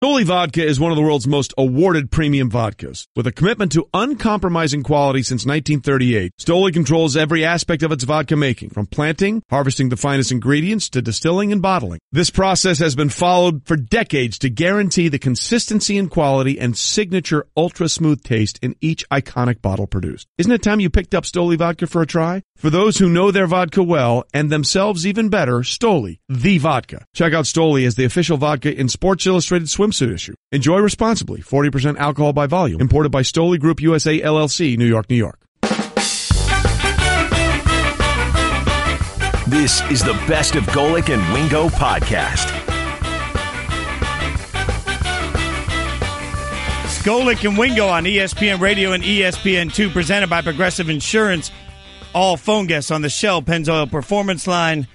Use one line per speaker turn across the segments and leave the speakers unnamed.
Stoli Vodka is one of the world's most awarded premium vodkas. With a commitment to uncompromising quality since 1938, Stoli controls every aspect of its vodka making, from planting, harvesting the finest ingredients, to distilling and bottling. This process has been followed for decades to guarantee the consistency and quality and signature ultra-smooth taste in each iconic bottle produced. Isn't it time you picked up Stoli Vodka for a try? For those who know their vodka well, and themselves even better, Stoli, the vodka. Check out Stoli as the official vodka in Sports Illustrated swimsuit issue. Enjoy responsibly. 40% alcohol by volume. Imported by Stoli Group USA, LLC, New York, New York.
This is the Best of Golic and Wingo podcast.
Golic and Wingo on ESPN Radio and ESPN2, presented by Progressive Insurance. All phone guests on the Shell Pennzoil Performance Line.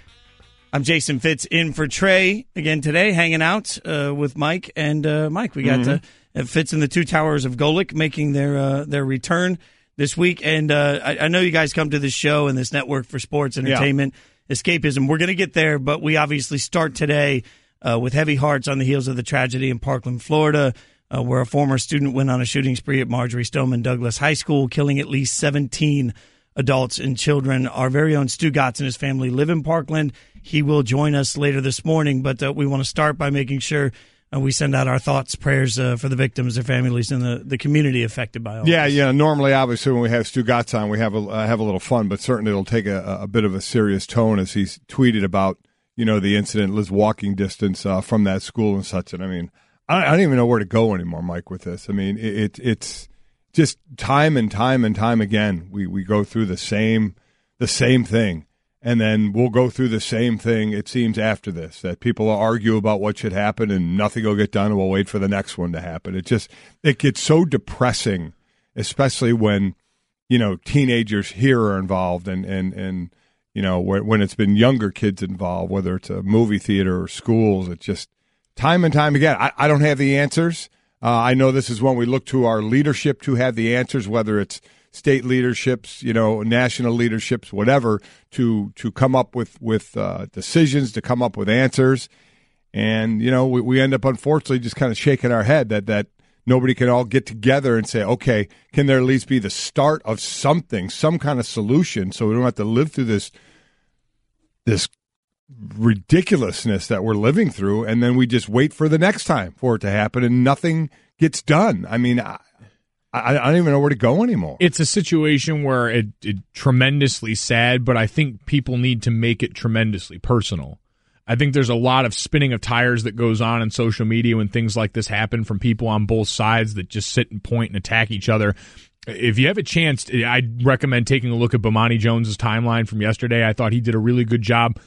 I'm Jason Fitz in for Trey again today, hanging out with Mike. And Mike, we got Fitz and the Two Towers of Golic making their return this week. And I know you guys come to this show and this network for sports, entertainment, escapism. We're going to get there, but we obviously start today with heavy hearts on the heels of the tragedy in Parkland, Florida, where a former student went on a shooting spree at Marjorie Stoneman Douglas High School, killing at least 17 adults and children. Our very own Stugotz and his family live in Parkland. He will join us later this morning, but we want to start by making sure we send out our thoughts, prayers for the victims, their families, and the community affected by all this.
Yeah. Normally, obviously, when we have Stugotz on, we have a little fun, but certainly it'll take a bit of a serious tone as he's tweeted about, the incident, Liz walking distance from that school and such. And I mean, I don't even know where to go anymore, Mike, with this. I mean, it's just time and time and time again, we go through the same thing, and then we'll go through the same thing, it seems, after this, that people will argue about what should happen and nothing will get done, and we'll wait for the next one to happen. It gets so depressing, especially when, teenagers here are involved and when it's been younger kids involved, whether it's a movie theater or schools. It's just time and time again. I don't have the answers. I know this is when we look to our leadership to have the answers, whether it's state leaderships, national leaderships, whatever, to come up with decisions, to come up with answers. And, we end up, unfortunately, just kind of shaking our head that nobody can all get together and say, okay, can there at least be the start of something, some kind of solution, so we don't have to live through this ridiculousness that we're living through, and then we just wait for the next time for it to happen and nothing gets done. I mean, I don't even know where to go anymore.
It's a situation where it tremendously sad, but I think people need to make it tremendously personal. I think there's a lot of spinning of tires that goes on in social media when things like this happen from people on both sides that just sit and point and attack each other. If you have a chance, I'd recommend taking a look at Bomani Jones's timeline from yesterday. I thought he did a really good job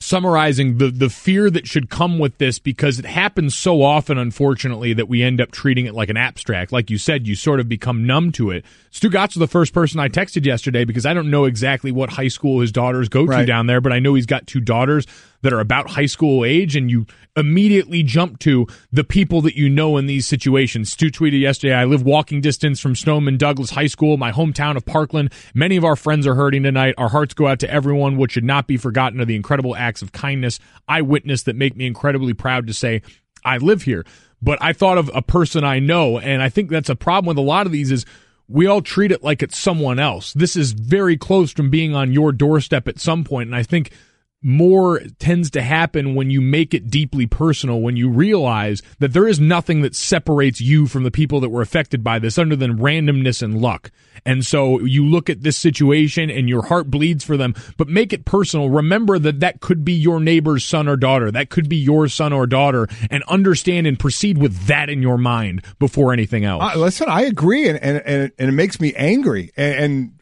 summarizing the fear that should come with this, because it happens so often, unfortunately, that we end up treating it like an abstract. Like you said, you sort of become numb to it. Stugotz was the first person I texted yesterday because I don't know exactly what high school his daughters go to down there, but I know he's got two daughters that are about high school age, and you immediately jump to the people that you know in these situations. Stu tweeted yesterday, I live walking distance from Stoneman Douglas High School, my hometown of Parkland. Many of our friends are hurting tonight. Our hearts go out to everyone. What should not be forgotten are the incredible acts of kindness I witnessed that make me incredibly proud to say I live here. But I thought of a person I know, and I think that's a problem with a lot of these is we all treat it like it's someone else. This is very close from being on your doorstep at some point, and I think more tends to happen when you make it deeply personal, when you realize that there is nothing that separates you from the people that were affected by this other than randomness and luck. And so you look at this situation and your heart bleeds for them, but make it personal. Remember that could be your neighbor's son or daughter. That could be your son or daughter, and understand and proceed with that in your mind before anything else.
Listen, I agree, and it makes me angry. And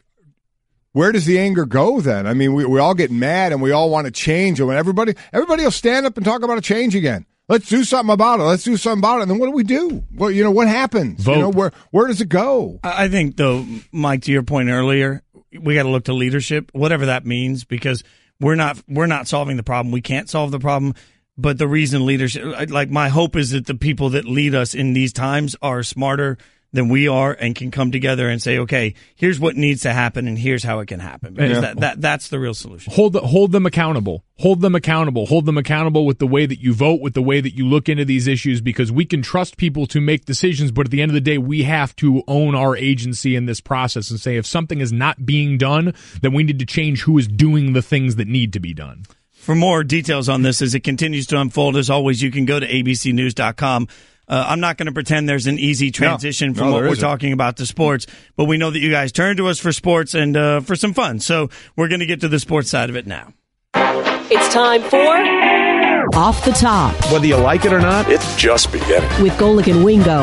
where does the anger go then? I mean, we all get mad and we all want to change. And when everybody will stand up and talk about a change again. Let's do something about it. And then what do we do? Well, what happens?
Vote.
Where does it go?
I think, though, Mike, to your point earlier, we got to look to leadership, whatever that means, because we're not solving the problem. We can't solve the problem. But the reason leadership, like, my hope is that the people that lead us in these times are smarter than we are and can come together and say, okay, here's what needs to happen and here's how it can happen. Because that's the real solution.
Hold them accountable. Hold them accountable. Hold them accountable with the way that you vote, with the way that you look into these issues, because we can trust people to make decisions, but at the end of the day, we have to own our agency in this process and say if something is not being done, then we need to change who is doing the things that need to be done.
For more details on this as it continues to unfold, as always, you can go to abcnews.com. I'm not going to pretend there's an easy transition from what we're talking about to sports, but we know that you guys turn to us for sports and for some fun. So we're going to get to the sports side of it now.
It's time for Off the Top.
Whether you like it or not, it's just beginning.
With Golic and Wingo.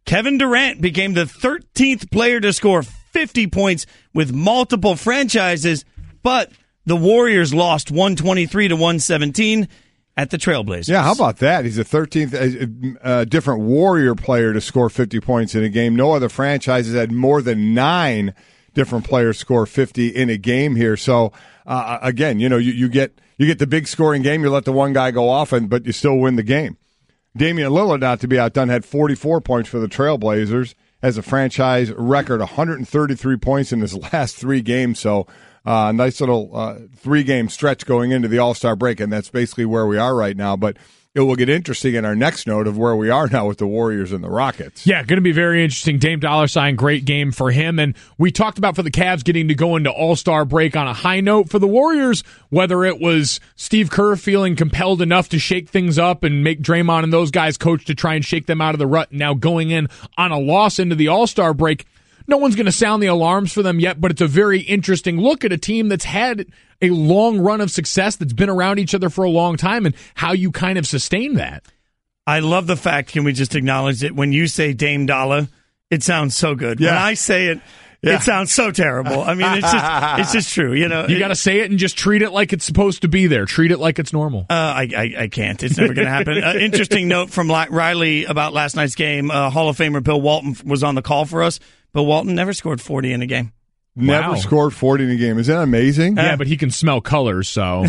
Kevin Durant became the 13th player to score 50 points with multiple franchises, but the Warriors lost 123-117 at the Trailblazers.
Yeah, how about that? He's the 13th different Warrior player to score 50 points in a game. No other franchises had more than 9 different players score 50 in a game here. So, again, you get the big scoring game, you let the one guy go off, but you still win the game. Damian Lillard, not to be outdone, had 44 points for the Trailblazers as a franchise record, 133 points in his last 3 games. So, nice little 3-game stretch going into the All-Star break, and that's basically where we are right now. But it will get interesting in our next note of where we are now with the Warriors and the Rockets.
Yeah, going to be very interesting. Dame $, great game for him. And we talked about for the Cavs getting to go into All-Star break on a high note. For the Warriors, whether it was Steve Kerr feeling compelled enough to shake things up and make Draymond and those guys coach to try and shake them out of the rut, now going in on a loss into the All-Star break, no one's going to sound the alarms for them yet, but it's a very interesting look at a team that's had a long run of success, that's been around each other for a long time, and how you kind of sustain that.
I love the fact, can we just acknowledge it, when you say Dame Dollar, it sounds so good. Yeah. When I say it, it sounds so terrible. I mean, it's just true. You got
to say it and just treat it like it's supposed to be there. Treat it like it's normal.
I can't. It's never going to happen. Interesting note from Riley about last night's game. Hall of Famer Bill Walton was on the call for us. Bill Walton never scored 40 in a game.
Never scored 40 in a game. Is that amazing?
Yeah, but he can smell colors, so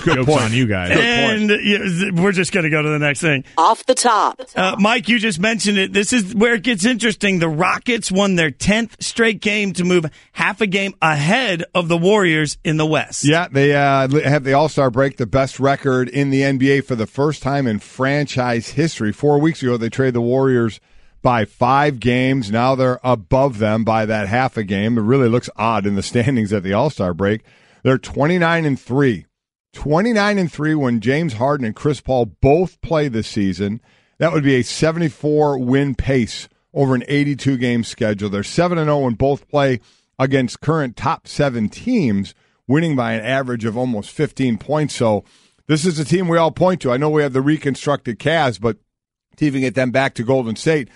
good point on you guys.
And we're just going to go to the next thing.
Off the Top.
Mike, you just mentioned it. This is where it gets interesting. The Rockets won their 10th straight game to move half a game ahead of the Warriors in the West.
Yeah, they have the All-Star break, the best record in the NBA for the first time in franchise history. 4 weeks ago, they traded the Warriors by 5 games. Now they're above them by that half a game. It really looks odd in the standings at the All-Star break. They're 29-3. 29-3 when James Harden and Chris Paul both play this season. That would be a 74-win pace over an 82-game schedule. They're 7-0 when both play against current top 7 teams, winning by an average of almost 15 points. So this is a team we all point to. I know we have the reconstructed Cavs, but to even get them back to Golden State's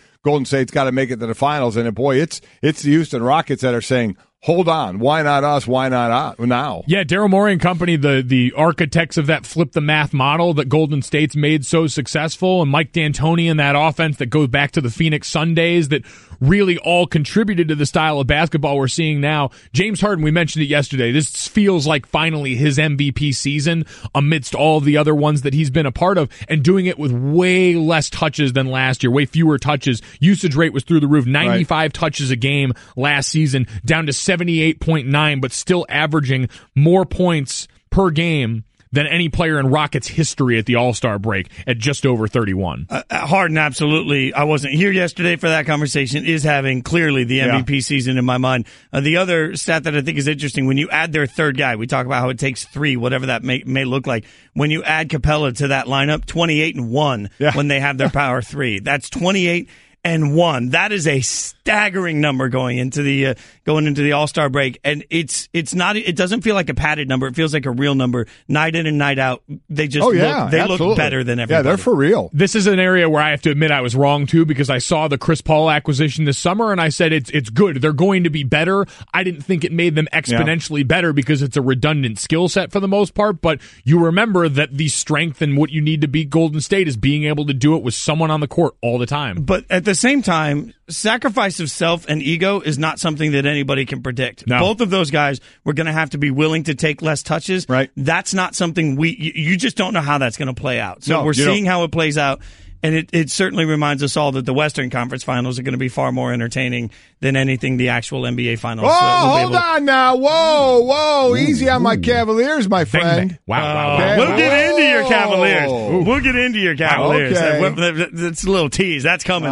got to make it to the finals. And boy, it's the Houston Rockets that are saying, hold on, why not us? Why not now?
Yeah, Daryl Morey and company, the architects of that flip the math model that Golden State's made so successful, and Mike D'Antoni and that offense that goes back to the Phoenix Sundays that really all contributed to the style of basketball we're seeing now. James Harden, we mentioned it yesterday. This feels like finally his MVP season amidst all the other ones that he's been a part of, and doing it with way less touches than last year, way fewer touches. Usage rate was through the roof, 95 touches a game last season, down to 78.9, but still averaging more points per game than any player in Rockets history at the All-Star break at just over 31.
Harden, absolutely. I wasn't here yesterday for that conversation, is having clearly the MVP season in my mind. The other stat that I think is interesting, when you add their third guy, we talk about how it takes 3, whatever that may look like. When you add Capella to that lineup, 28-1 when they have their power 3. That's 28-1. That is a staggering number going into the All-Star break, and it doesn't feel like a padded number. It feels like a real number. Night in and night out, they just look better than everybody.
Yeah, they're for real.
This is an area where I have to admit I was wrong too, because I saw the Chris Paul acquisition this summer and I said it's good. They're going to be better. I didn't think it made them exponentially better because it's a redundant skill set for the most part, but you remember that the strength and what you need to beat Golden State is being able to do it with someone on the court all the time.
But at the same time, sacrifice of self and ego is not something that anybody can predict.
No.
Both of those guys were going to have to be willing to take less touches.
Right.
That's not something you just don't know how that's going to play out. So we're seeing how it plays out. And it certainly reminds us all that the Western Conference Finals are going to be far more entertaining than anything the actual NBA Finals.
Hold on now. Whoa. Easy on my Cavaliers, my friend.
Wow.
Okay.
We'll get into your Cavaliers. We'll get into your Cavaliers.
Okay.
That's a little tease. That's coming.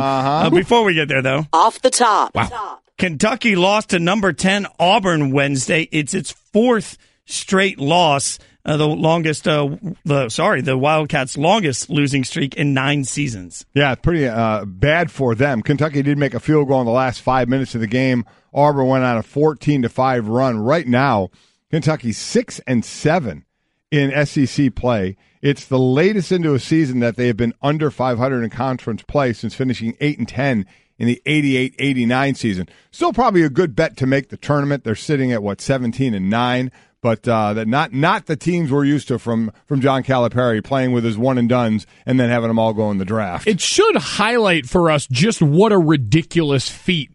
Before we get there, though.
Off the top.
Wow.
Kentucky lost to number 10 Auburn Wednesday. It's its fourth straight loss. The Wildcats' longest losing streak in 9 seasons.
Yeah, pretty bad for them. Kentucky did make a field goal in the last 5 minutes of the game. Auburn went on a 14-5 run. Right now, Kentucky's 6-7 in SEC play. It's the latest into a season that they have been under 500 in conference play since finishing 8-10 in the 88-89 season. Still probably a good bet to make the tournament. They're sitting at 17-9. But not the teams we're used to from John Calipari playing with his one and dones and then having them all go in the draft.
It should highlight for us just what a ridiculous feat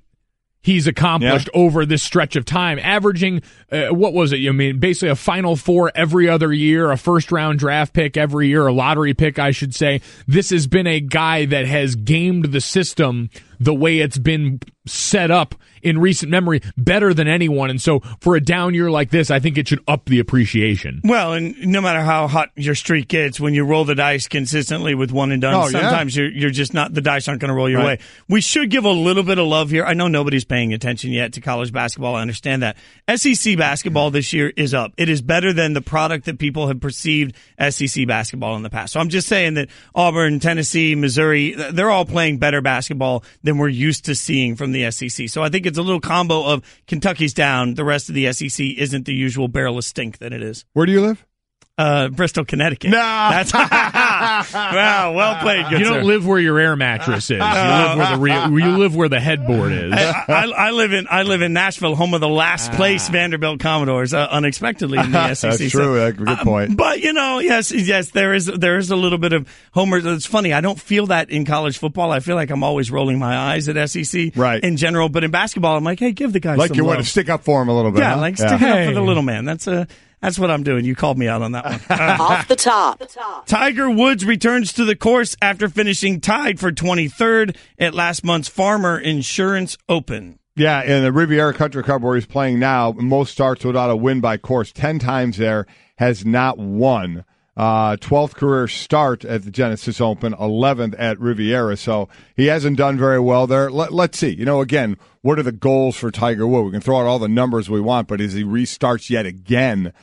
he's accomplished over this stretch of time, averaging, basically a Final Four every other year, a first-round draft pick every year, a lottery pick, I should say. This has been a guy that has gamed the system the way it's been set up in recent memory better than anyone. And so for a down year like this, I think it should up the appreciation.
Well, and no matter how hot your streak gets, when you roll the dice consistently with one and done, sometimes you're just not, the dice aren't going to roll your way. We should give a little bit of love here. I know nobody's paying attention yet to college basketball. I understand that. SEC basketball this year is up. It is better than the product that people have perceived SEC basketball in the past. So I'm just saying that Auburn, Tennessee, Missouri, they're all playing better basketball than we're used to seeing from the SEC. So I think it's a little combo of Kentucky's down, the rest of the SEC isn't the usual barrel of stink that it is.
Where do you live?
Bristol, Connecticut.
No.
That's wow, well played. Good
you don't
sir.
live where your air mattress is. You live where the headboard is.
I live in Nashville, home of the last place Vanderbilt Commodores, unexpectedly in the SEC.
That's true. That's a good point.
But yes, there is a little bit of homer. It's funny. I don't feel that in college football. I feel like I'm always rolling my eyes at SEC in general. But in basketball, I'm like, hey, give the guys
like
some
you
love.
want to stick up for him a little bit.
Yeah, sticking up for the little man. That's what I'm doing. You called me out on that one.
Off the top.
Tiger Woods returns to the course after finishing tied for 23rd at last month's Farmer Insurance Open.
Yeah, in the Riviera Country Club where he's playing now, most starts without a win by course. 10 times there, has not won. 12th career start at the Genesis Open, 11th at Riviera. So he hasn't done very well there. Let's see. Again, what are the goals for Tiger Woods? We can throw out all the numbers we want, but as he restarts yet again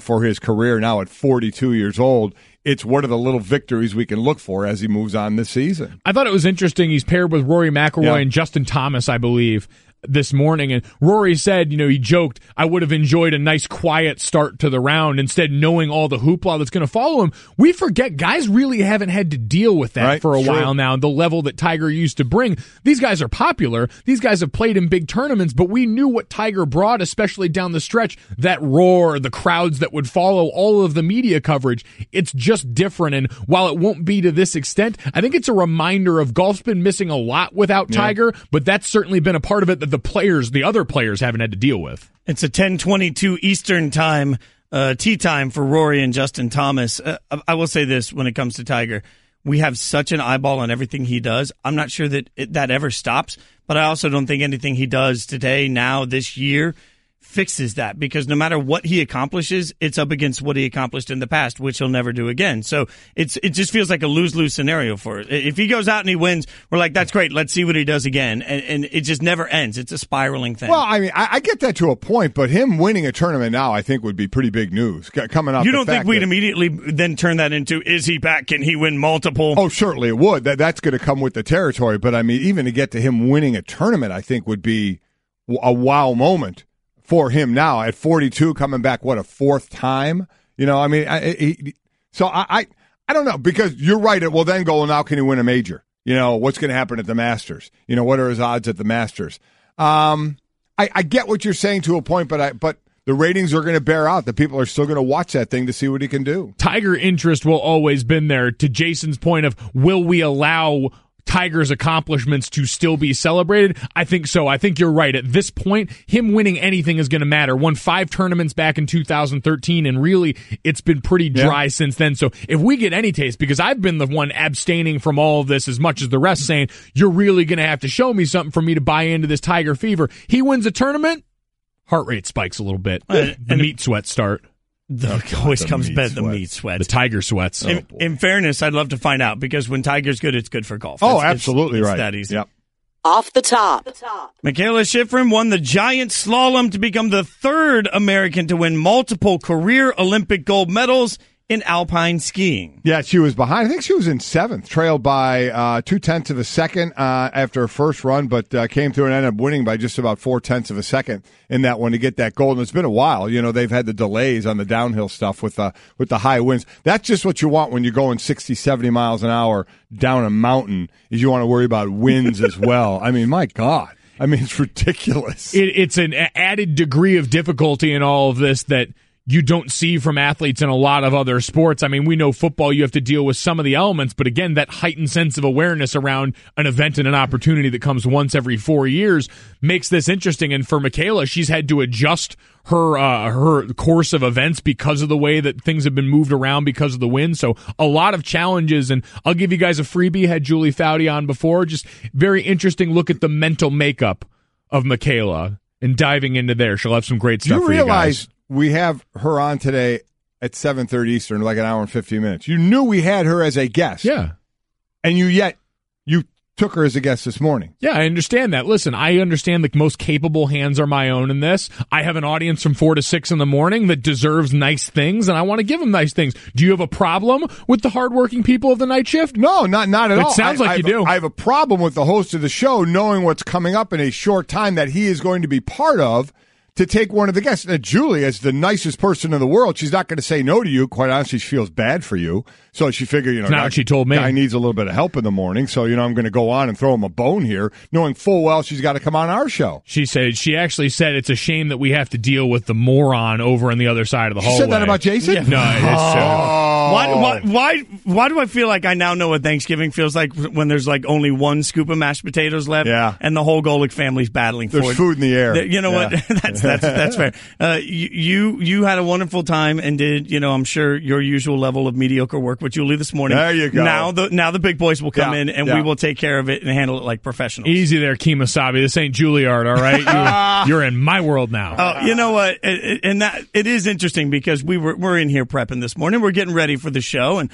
for his career now at 42 years old, it's what are the little victories we can look for as he moves on this season.
I thought it was interesting. He's paired with Rory McIlroy and Justin Thomas, I believe, this morning, and Rory said, he joked, I would have enjoyed a nice quiet start to the round instead knowing all the hoopla that's going to follow him. We forget guys really haven't had to deal with that for a while now, the level that Tiger used to bring. These guys are popular. These guys have played in big tournaments, but we knew what Tiger brought, especially down the stretch, that roar, the crowds that would follow, all of the media coverage. It's just different, and while it won't be to this extent, I think it's a reminder of golf's been missing a lot without Tiger, but that's certainly been a part of it that the other players haven't had to deal with.
It's a 10:22 Eastern time, tea time for Rory and Justin Thomas. I will say this when it comes to Tiger. We have such an eyeball on everything he does. I'm not sure that that ever stops, but I also don't think anything he does today, now, this year, fixes that, because no matter what he accomplishes, it's up against what he accomplished in the past, which he'll never do again. So it just feels like a lose-lose scenario for it. If he goes out and he wins, we're like, that's great. Let's see what he does again. And it just never ends. It's a spiraling thing.
Well, I mean, I get that to a point, but him winning a tournament now, I think, would be pretty big news coming up.
You don't think we'd immediately then turn that into, is he back? Can he win multiple?
Oh, certainly it would. That's going to come with the territory. But I mean, even to get to him winning a tournament, I think would be a wow moment for him now at 42, coming back, a fourth time? I mean, I don't know, because you're right. It will then go, well, now can he win a major? What's going to happen at the Masters? What are his odds at the Masters? I get what you're saying to a point, but the ratings are going to bear out. The people are still going to watch that thing to see what he can do.
Tiger interest will always been there. To Jason's point of, will we allow Tiger's accomplishments to still be celebrated? I think so. I think you're right. At this point, him winning anything is going to matter. Won 5 tournaments back in 2013, and really, it's been pretty dry since then. So if we get any taste, because I've been the one abstaining from all of this as much as the rest, saying, you're really going to have to show me something for me to buy into this Tiger fever. He wins a tournament, heart rate spikes a little bit. The meat sweats start.
Always comes better than the meat sweats.
The Tiger sweats.
In fairness, I'd love to find out, because when Tiger's good, it's good for golf.
Absolutely
it's
right.
that easy.
Yep.
Off the top.
Michaela Schifrin won the giant slalom to become the 3rd American to win multiple career Olympic gold medals in alpine skiing.
Yeah, she was behind. I think she was in 7th, trailed by 0.2 of a second after her first run, but came through and ended up winning by just about 0.4 of a second in that one to get that gold. And it's been a while. You know, they've had the delays on the downhill stuff with the high winds. That's just what you want when you're going 60, 70 miles an hour down a mountain, is you want to worry about winds as well. I mean, my God. I mean, it's ridiculous.
It's an added degree of difficulty in all of this that you don't see from athletes in a lot of other sports. I mean, we know football, you have to deal with some of the elements, but again, that heightened sense of awareness around an event and an opportunity that comes once every 4 years makes this interesting. And for Michaela, she's had to adjust her course of events because of the way that things have been moved around because of the wind. So a lot of challenges, and I'll give you guys a freebie. Had Julie Foudy on before. Just very interesting look at the mental makeup of Michaela and diving into there. She'll have some great stuff for you guys.
We have her on today at 7:30 Eastern, like an hour and 15 minutes. You knew we had her as a guest.
Yeah.
And you took her as a guest this morning.
Yeah, I understand that. Listen, I understand the most capable hands are my own in this. I have an audience from 4 to 6 in the morning that deserves nice things, and I want to give them nice things. Do you have a problem with the hardworking people of the night shift?
No, not at all.
It sounds like you do.
I have a problem with the host of the show knowing what's coming up in a short time that he is going to be part of, to take one of the guests. Now, Julie, as the nicest person in the world, she's not going to say no to you. Quite honestly, she feels bad for you. So she figured,
It's not what she told me.
Guy needs a little bit of help in the morning. So, I'm going to go on and throw him a bone here, knowing full well she's got to come on our show.
She actually said it's a shame that we have to deal with the moron over on the other side of the hallway.
She said that about Jason?
Yeah. No, it's
Why do I feel like I now know what Thanksgiving feels like when there's like only one scoop of mashed potatoes left, and the whole Golic family's battling for it?
There's food in the air.
You know what? That's fair. You had a wonderful time and did, I'm sure, your usual level of mediocre work with Julie this morning.
There you go.
Now the big boys will come in and we will take care of it and handle it like professionals.
Easy there, Kemosabe. This ain't Juilliard, all right? You're in my world now.
You know what? And that it is interesting because we're in here prepping this morning. We're getting ready for the show and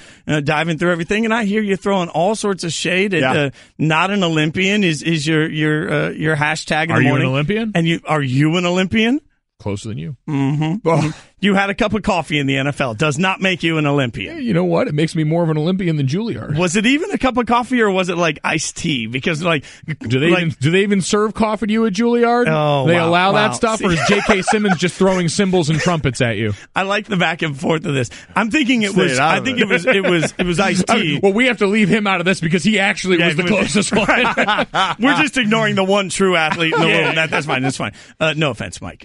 diving through everything. And I hear you throwing all sorts of shade at not an Olympian is your hashtag in the morning.
Are you an Olympian?
And are you an Olympian?
Closer than you.
Mm-hmm. Well, you had a cup of coffee in the NFL. Does not make you an Olympian.
Yeah, you know what? It makes me more of an Olympian than Juilliard.
Was it even a cup of coffee or was it like iced tea? Because
do they even serve coffee to you at Juilliard?
Oh,
they allow that stuff, or is J.K. Simmons just throwing cymbals and trumpets at you?
I like the back and forth of this. I'm thinking it was iced tea.
Well, we have to leave him out of this because he actually was the closest one.
We're just ignoring the one true athlete in the room. That's fine. That's fine. No offense, Mike.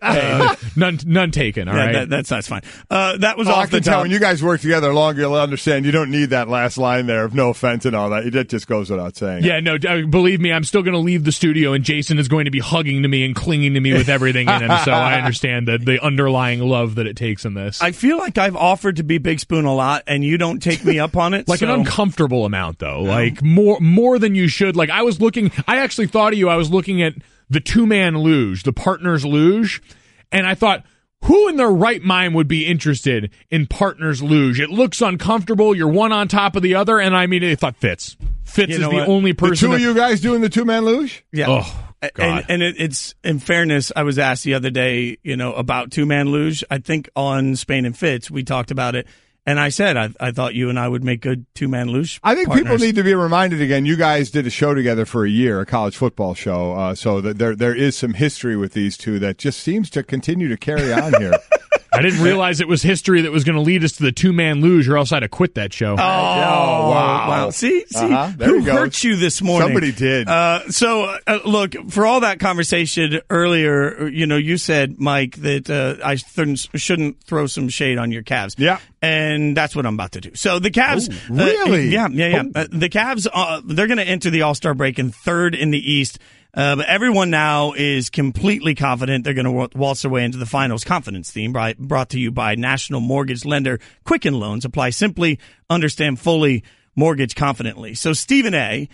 None taken. All right.
That's fine. That was off the top.
When you guys work together long, you'll understand you don't need that last line there of no offense and all that. That just goes without saying.
Yeah, no, believe me, I'm still going to leave the studio, and Jason is going to be hugging to me and clinging to me with everything in him. So I understand the underlying love that it takes in this.
I feel like I've offered to be Big Spoon a lot, and you don't take me up on it.
Like an uncomfortable amount, though. No. Like more than you should. Like I actually thought of you. I was looking at the 2-man luge, the partners luge, and I thought, who in their right mind would be interested in partners luge? It looks uncomfortable. You're one on top of the other, and I immediately thought Fitz. Fitz is the only person.
The two of you guys doing the 2-man luge?
Yeah.
Oh, God.
And it's, in fairness, I was asked the other day, about 2-man luge. I think on Spain and Fitz, we talked about it. And I said, I thought you and I would make good 2-man luge
I think
partners.
People need to be reminded again, you guys did a show together for a year, a college football show, so that there is some history with these two that just seems to continue to carry on here.
I didn't realize it was history that was going to lead us to the two-man luge, or else I'd have quit that show.
Oh, wow. See? Who hurt you this morning?
Somebody did.
Look, for all that conversation earlier, you said, Mike, that I shouldn't throw some shade on your Cavs.
Yeah.
And that's what I'm about to do. So the Cavs.
Really?
Yeah. The Cavs, they're going to enter the All-Star break in third in the East. But everyone now is completely confident they're going to waltz their way into the finals. Confidence theme brought to you by National Mortgage Lender. Quicken Loans. Apply simply, understand fully, mortgage confidently. So Stephen A.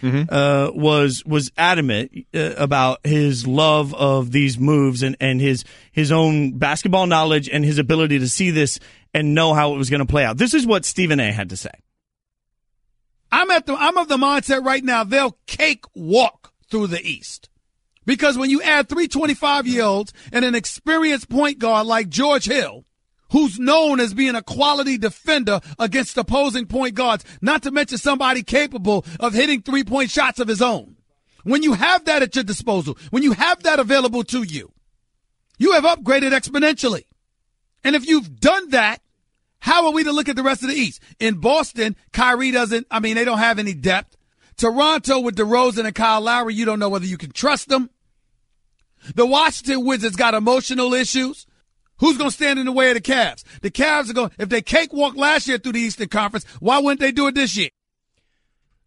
Was adamant about his love of these moves and his own basketball knowledge and his ability to see this and know how it was going to play out. This is what Stephen A. had to say.
I'm of the mindset right now they'll cake walk through the East. Because when you add 325-year-olds and an experienced point guard like George Hill, who's known as being a quality defender against opposing point guards, not to mention somebody capable of hitting three-point shots of his own. When you have that at your disposal, when you have that available to you, you have upgraded exponentially. And if you've done that, how are we to look at the rest of the East? In Boston, Kyrie they don't have any depth. Toronto with DeRozan and Kyle Lowry, you don't know whether you can trust them. The Washington Wizards got emotional issues. Who's going to stand in the way of the Cavs? The Cavs are going, if they cakewalked last year through the Eastern Conference, why wouldn't they do it this year?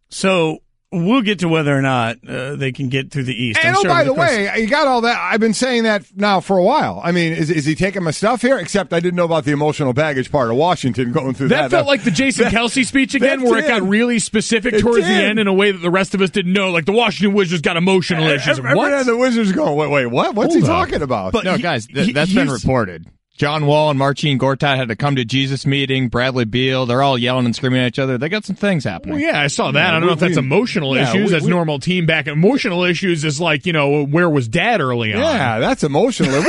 So we'll get to whether or not they can get through the East.
And by the way, you got all that. I've been saying that now for a while. I mean, is he taking my stuff here? Except I didn't know about the emotional baggage part of Washington going through that.
That felt like the Jason Kelsey speech again, where it got really specific towards the end in a way that the rest of us didn't know. Like the Washington Wizards got emotional issues.
What? The Wizards going, wait, what? What's he talking about?
But no, guys, that's been reported. John Wall and Marcin Gortat had to come to Jesus meeting. Bradley Beal, they're all yelling and screaming at each other. They got some things happening.
Well, yeah, I saw that. I don't know if that's emotional issues. That's normal team back. Emotional issues is like, where was Dad early on?
Yeah, that's emotional.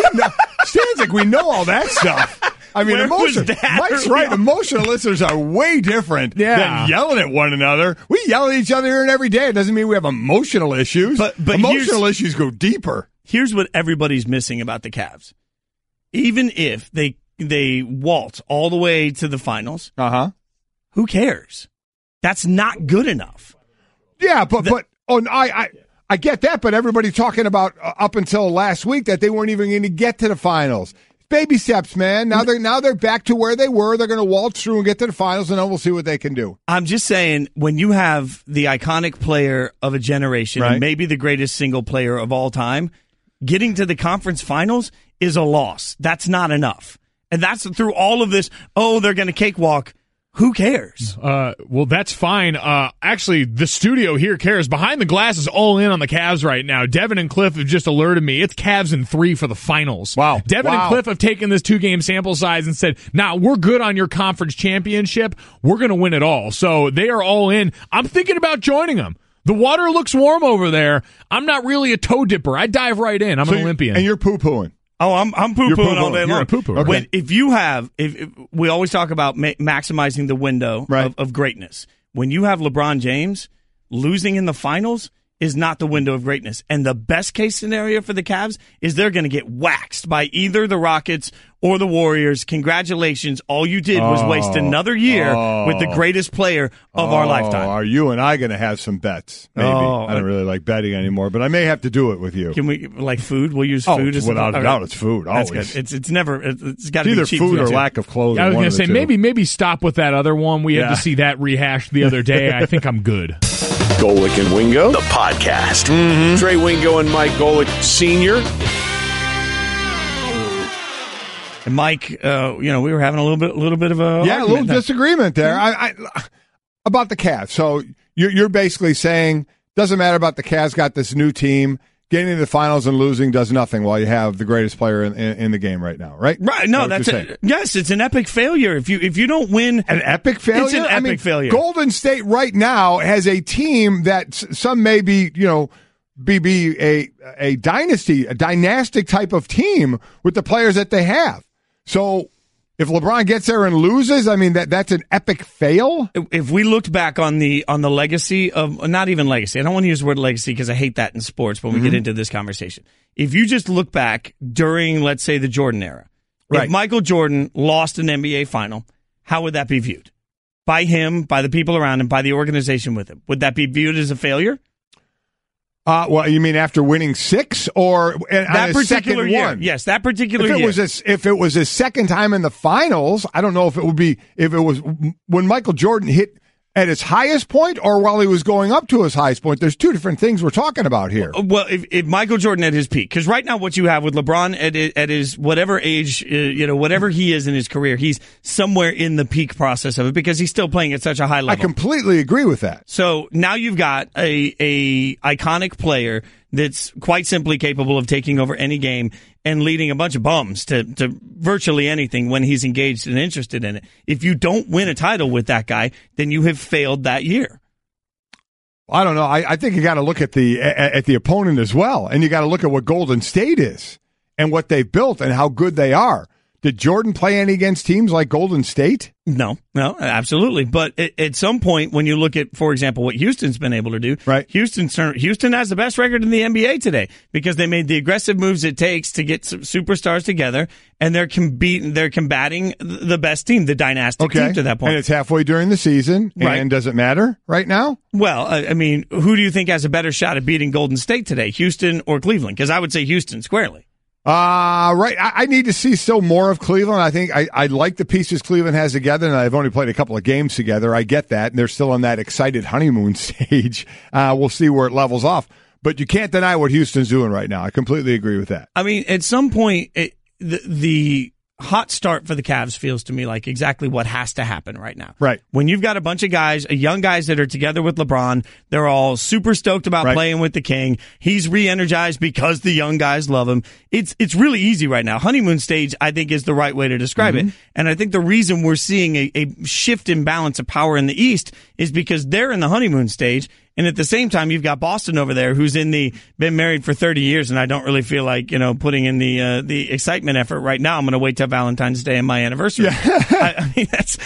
Stanzik, we know all that stuff. I mean, Mike's right. Emotional listeners are way different than yelling at one another. We yell at each other here and every day. It doesn't mean we have emotional issues. But emotional issues go deeper.
Here's what everybody's missing about the Cavs. Even if they waltz all the way to the finals, who cares? That's not good enough.
Yeah, I get that, but everybody's talking about up until last week that they weren't even going to get to the finals. Baby steps, man. Now they're back to where they were. They're going to waltz through and get to the finals, and then we'll see what they can do.
I'm just saying, when you have the iconic player of a generation, and maybe the greatest single player of all time, getting to the conference finals is a loss. That's not enough. And that's through all of this, they're going to cakewalk. Who cares?
Well, that's fine. Actually, the studio here cares. Behind the Glass is all in on the Cavs right now. Devin and Cliff have just alerted me. It's Cavs in 3 for the finals.
Wow.
Devin and Cliff have taken this 2-game sample size and said, we're good on your conference championship. We're going to win it all. So they are all in. I'm thinking about joining them. The water looks warm over there. I'm not really a toe dipper. I dive right in. I'm an Olympian.
And you're poo-pooing.
Oh, I'm poo-pooing all day long.
You're a poo-pooer.
Okay. If we always talk about maximizing the window of greatness. When you have LeBron James, losing in the finals is not the window of greatness. And the best case scenario for the Cavs is they're going to get waxed by either the Rockets or the Warriors. Congratulations. All you did was waste another year with the greatest player of our lifetime.
Are you and I going to have some bets? Maybe. I don't really like betting anymore, but I may have to do it with you.
Can we, like food? We'll use food as
without a doubt, it's food. Always.
That's good. It's never, it's got to be
either
cheap
food or
too.
lack of clothing.
I was going to say, maybe stop with that other one. We had to see that rehashed the other day. I think I'm good.
Golic and Wingo, the podcast.
Mm-hmm. Trey Wingo and Mike Golic Sr.
And Mike, we were having a little bit of a
little disagreement there. I about the Cavs. So you're basically saying doesn't matter about the Cavs. Got this new team. Getting to the finals and losing does nothing while you have the greatest player in the game right now, right?
Right. No, that's it. Yes, it's an epic failure. If you don't win,
an epic failure.
It's an epic failure.
Golden State right now has a team that some may be, be a dynasty, a dynastic type of team with the players that they have. So if LeBron gets there and loses, I mean that's an epic fail.
If we looked back on the legacy of, not even legacy, I don't want to use the word legacy because I hate that in sports when we get into this conversation. If you just look back during, let's say, the Jordan era,
Right.
If Michael Jordan lost an NBA final, how would that be viewed? By him, by the people around him, by the organization with him? Would that be viewed as a failure?
Well, you mean after winning 6 or
that particular year?
One?
Yes, that particular year.
If it was his second time in the finals, I don't know if it was when Michael Jordan hit at his highest point or while he was going up to his highest point. There's two different things we're talking about here.
Well, if Michael Jordan at his peak, because right now what you have with LeBron at his whatever age, whatever he is in his career, he's somewhere in the peak process of it because he's still playing at such a high level.
I completely agree with that.
So now you've got a iconic player that's quite simply capable of taking over any game and leading a bunch of bums to virtually anything when he's engaged and interested in it. If you don't win a title with that guy, then you have failed that year.
I don't know. I think you got to look at the opponent as well, and you got to look at what Golden State is and what they've built and how good they are. Did Jordan play any against teams like Golden State?
No, absolutely. But at some point, when you look at, for example, what Houston's been able to do,
right?
Houston has the best record in the NBA today because they made the aggressive moves it takes to get some superstars together, and they're combating the best team, the dynastic team to that point.
And it's halfway during the season,
right.
And does it matter right now?
Well, I mean, who do you think has a better shot at beating Golden State today, Houston or Cleveland? Because I would say Houston squarely.
Right. I need to see still more of Cleveland. I think I like the pieces Cleveland has together, and I've only played a couple of games together. I get that, and they're still on that excited honeymoon stage. We'll see where it levels off. But you can't deny what Houston's doing right now. I completely agree with that.
I mean, at some point, the hot start for the Cavs feels to me like exactly what has to happen right now.
Right.
When you've got a bunch of guys, young guys that are together with LeBron, they're all super stoked about playing with the King. He's re-energized because the young guys love him. It's really easy right now. Honeymoon stage, I think, is the right way to describe it. And I think the reason we're seeing a shift in balance of power in the East is because they're in the honeymoon stage. And at the same time, you've got Boston over there, who's been married for 30 years, and I don't really feel like putting in the excitement effort right now. I'm going to wait till Valentine's Day and my anniversary. Yeah. I mean, that's.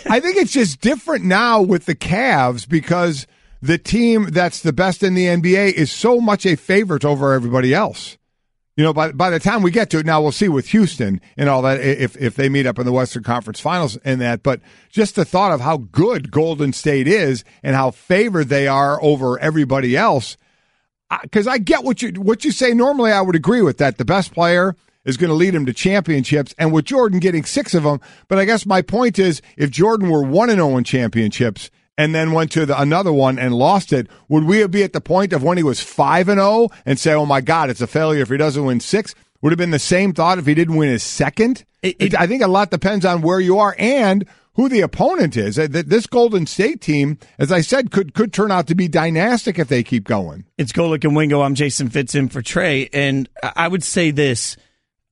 I think it's just different now with the Cavs because the team that's the best in the NBA is so much a favorite over everybody else. By the time we get to it, now we'll see with Houston and all that if they meet up in the Western Conference Finals and that. But just the thought of how good Golden State is and how favored they are over everybody else, because I get what you say. Normally, I would agree with that. The best player is going to lead him to championships, and with Jordan getting 6 of them. But I guess my point is, if Jordan were 1-0 in championships and then went to another one and lost it, would we be at the point of when he was 5-0 and say, oh, my God, it's a failure if he doesn't win 6? Would have been the same thought if he didn't win his second? I think a lot depends on where you are and who the opponent is. This Golden State team, as I said, could turn out to be dynastic if they keep going.
It's Golic and Wingo. I'm Jason Fitz in for Trey. And I would say this.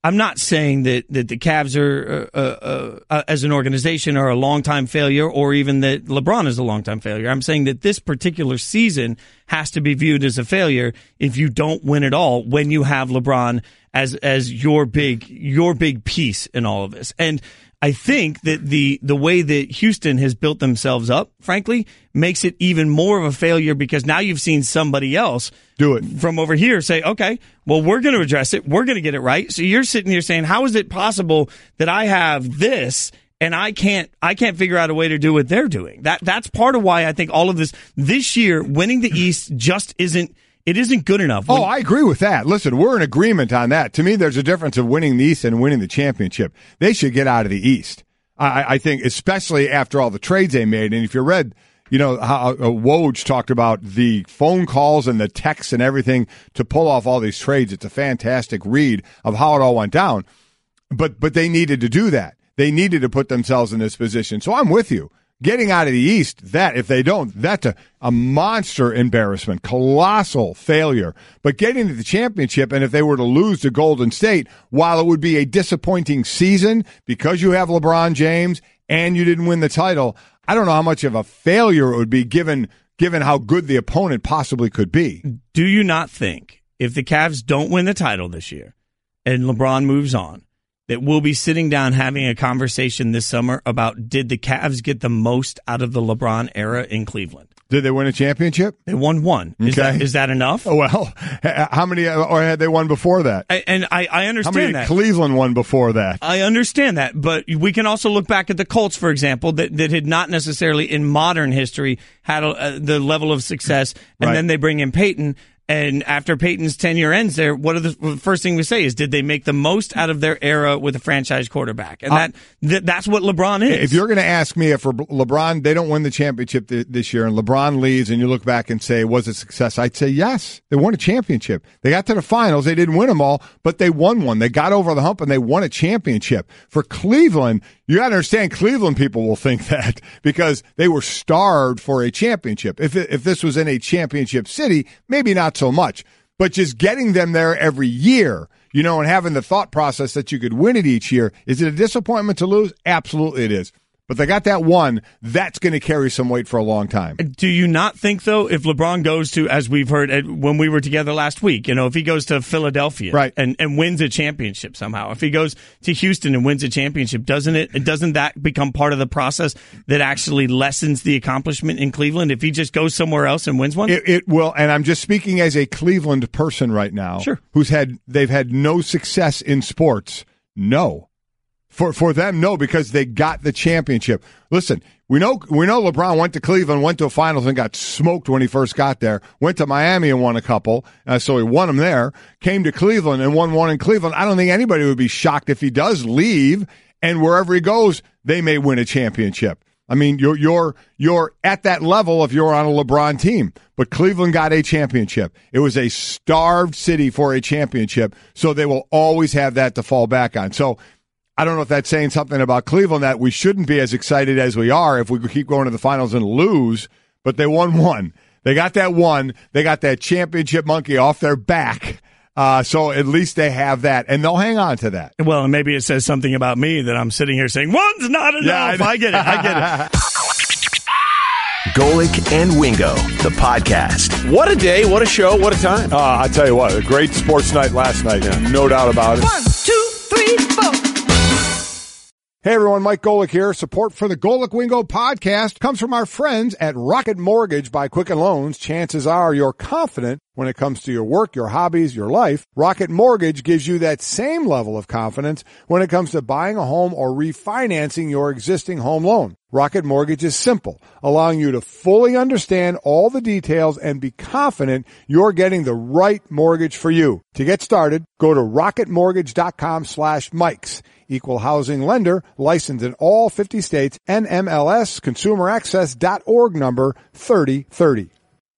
I'm not saying that the Cavs are, as an organization, are a long-time failure or even that LeBron is a long-time failure. I'm saying that this particular season has to be viewed as a failure if you don't win it all when you have LeBron as your big piece in all of this. And I think that the way that Houston has built themselves up, frankly, makes it even more of a failure because now you've seen somebody else
do it
from over here say, okay, well, we're going to address it. We're going to get it right. So you're sitting here saying, how is it possible that I have this and I can't figure out a way to do what they're doing? That's part of why I think all of this year, winning the East just isn't good enough.
I agree with that. Listen, we're in agreement on that. To me, there's a difference of winning the East and winning the championship. They should get out of the East. I think, especially after all the trades they made. And if you read, how Woj talked about the phone calls and the texts and everything to pull off all these trades, it's a fantastic read of how it all went down. But they needed to do that. They needed to put themselves in this position. So I'm with you. Getting out of the East, if they don't, that's a monster embarrassment, colossal failure. But getting to the championship, and if they were to lose to Golden State, while it would be a disappointing season because you have LeBron James and you didn't win the title, I don't know how much of a failure it would be given how good the opponent possibly could be.
Do you not think if the Cavs don't win the title this year and LeBron moves on, that we'll be sitting down having a conversation this summer about did the Cavs get the most out of the LeBron era in Cleveland?
Did they win a championship?
They won one. Is that enough?
Well, how many, or had they won before that?
I understand
how many
that.
Cleveland won before that?
I understand that, but we can also look back at the Colts, for example, that had not necessarily in modern history had the level of success, and then they bring in Peyton. And after Peyton's tenure ends there, what are the first thing we say is, did they make the most out of their era with a franchise quarterback? And that's what LeBron is.
If you're going to ask me if for LeBron, they don't win the championship this year, and LeBron leaves, and you look back and say, was it success? I'd say yes. They won a championship. They got to the finals. They didn't win them all, but they won one. They got over the hump, and they won a championship. For Cleveland, you got to understand, Cleveland people will think that because they were starved for a championship. If this was in a championship city, maybe not so much. But just getting them there every year, and having the thought process that you could win it each year, is it a disappointment to lose? Absolutely it is. But they got that one. That's going to carry some weight for a long time.
Do you not think, though, if LeBron goes to, as we've heard when we were together last week, if he goes to Philadelphia and wins a championship somehow, if he goes to Houston and wins a championship, doesn't that become part of the process that actually lessens the accomplishment in Cleveland if he just goes somewhere else and wins one?
It will, and I'm just speaking as a Cleveland person right now,
sure,
they've had no success in sports. No. For them, no, because they got the championship. Listen, we know LeBron went to Cleveland, went to a finals and got smoked when he first got there. Went to Miami and won a couple, so he won them there. Came to Cleveland and won one in Cleveland. I don't think anybody would be shocked if he does leave, and wherever he goes, they may win a championship. I mean, you're at that level if you're on a LeBron team. But Cleveland got a championship. It was a starved city for a championship, so they will always have that to fall back on. So I don't know if that's saying something about Cleveland that we shouldn't be as excited as we are if we keep going to the finals and lose, but they won one. They got that one. They got that championship monkey off their back. So at least they have that, and they'll hang on to that.
Well, and maybe it says something about me that I'm sitting here saying, one's not enough. Yeah, I get it.
Golic and Wingo, the podcast.
What a day, what a show, what a time.
I tell you what, a great sports night last night. Yeah. No doubt about it.
1, 2, 3, 4.
Hey everyone, Mike Golic here. Support for the Golic Wingo podcast comes from our friends at Rocket Mortgage by Quicken Loans. Chances are you're confident when it comes to your work, your hobbies, your life. Rocket Mortgage gives you that same level of confidence when it comes to buying a home or refinancing your existing home loan. Rocket Mortgage is simple, allowing you to fully understand all the details and be confident you're getting the right mortgage for you. To get started, go to rocketmortgage.com/Mikes. Equal housing lender, licensed in all 50 states, NMLS, consumeraccess.org number 3030.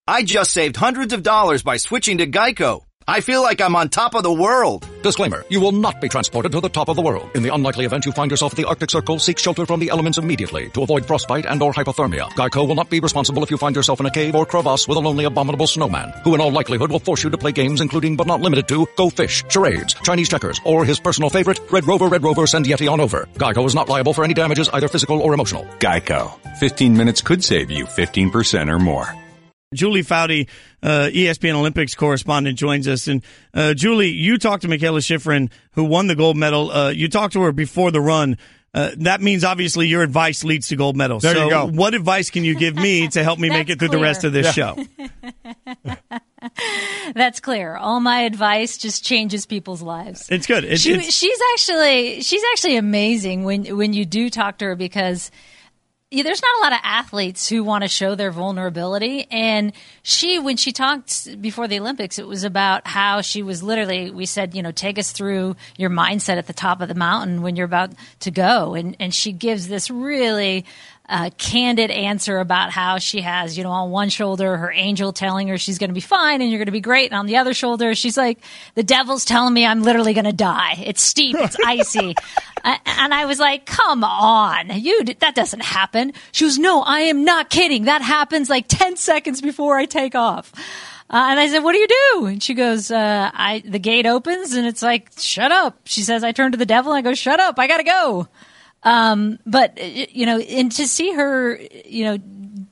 I just saved hundreds of dollars by switching to Geico. I feel like I'm on top of the world.
Disclaimer, you will not be transported to the top of the world. In the unlikely event you find yourself at the Arctic Circle, seek shelter from the elements immediately to avoid frostbite and or hypothermia. Geico will not be responsible if you find yourself in a cave or crevasse with a lonely abominable snowman, who in all likelihood will force you to play games including but not limited to Go Fish, charades, Chinese checkers, or his personal favorite, Red Rover, send Yeti on over. Geico is not liable for any damages, either physical or emotional.
Geico. 15 minutes could save you 15% or more.
Julie Foudy, ESPN Olympics correspondent, joins us. And Julie, you talked to Michaela Schifrin, who won the gold medal. You talked to her before the run. That means obviously your advice leads to gold medals.
There you go.
What advice can you give me to help me make it through the rest of this show?
That's clear. All my advice just changes people's lives.
It's good.
She's actually amazing when you do talk to her, because there's not a lot of athletes who want to show their vulnerability. And when she talked before the Olympics, it was about how she was literally, we said, take us through your mindset at the top of the mountain when you're about to go. And she gives this really candid answer about how she has, on one shoulder, her angel telling her she's going to be fine and you're going to be great. And on the other shoulder, she's like, the devil's telling me I'm literally going to die. It's steep. It's icy. And I was like, come on, that doesn't happen. She goes, no, I am not kidding. That happens like 10 seconds before I take off. And I said, what do you do? And she goes, the gate opens and it's like, shut up. She says, I turn to the devil and I go, shut up. I got to go. But, and to see her,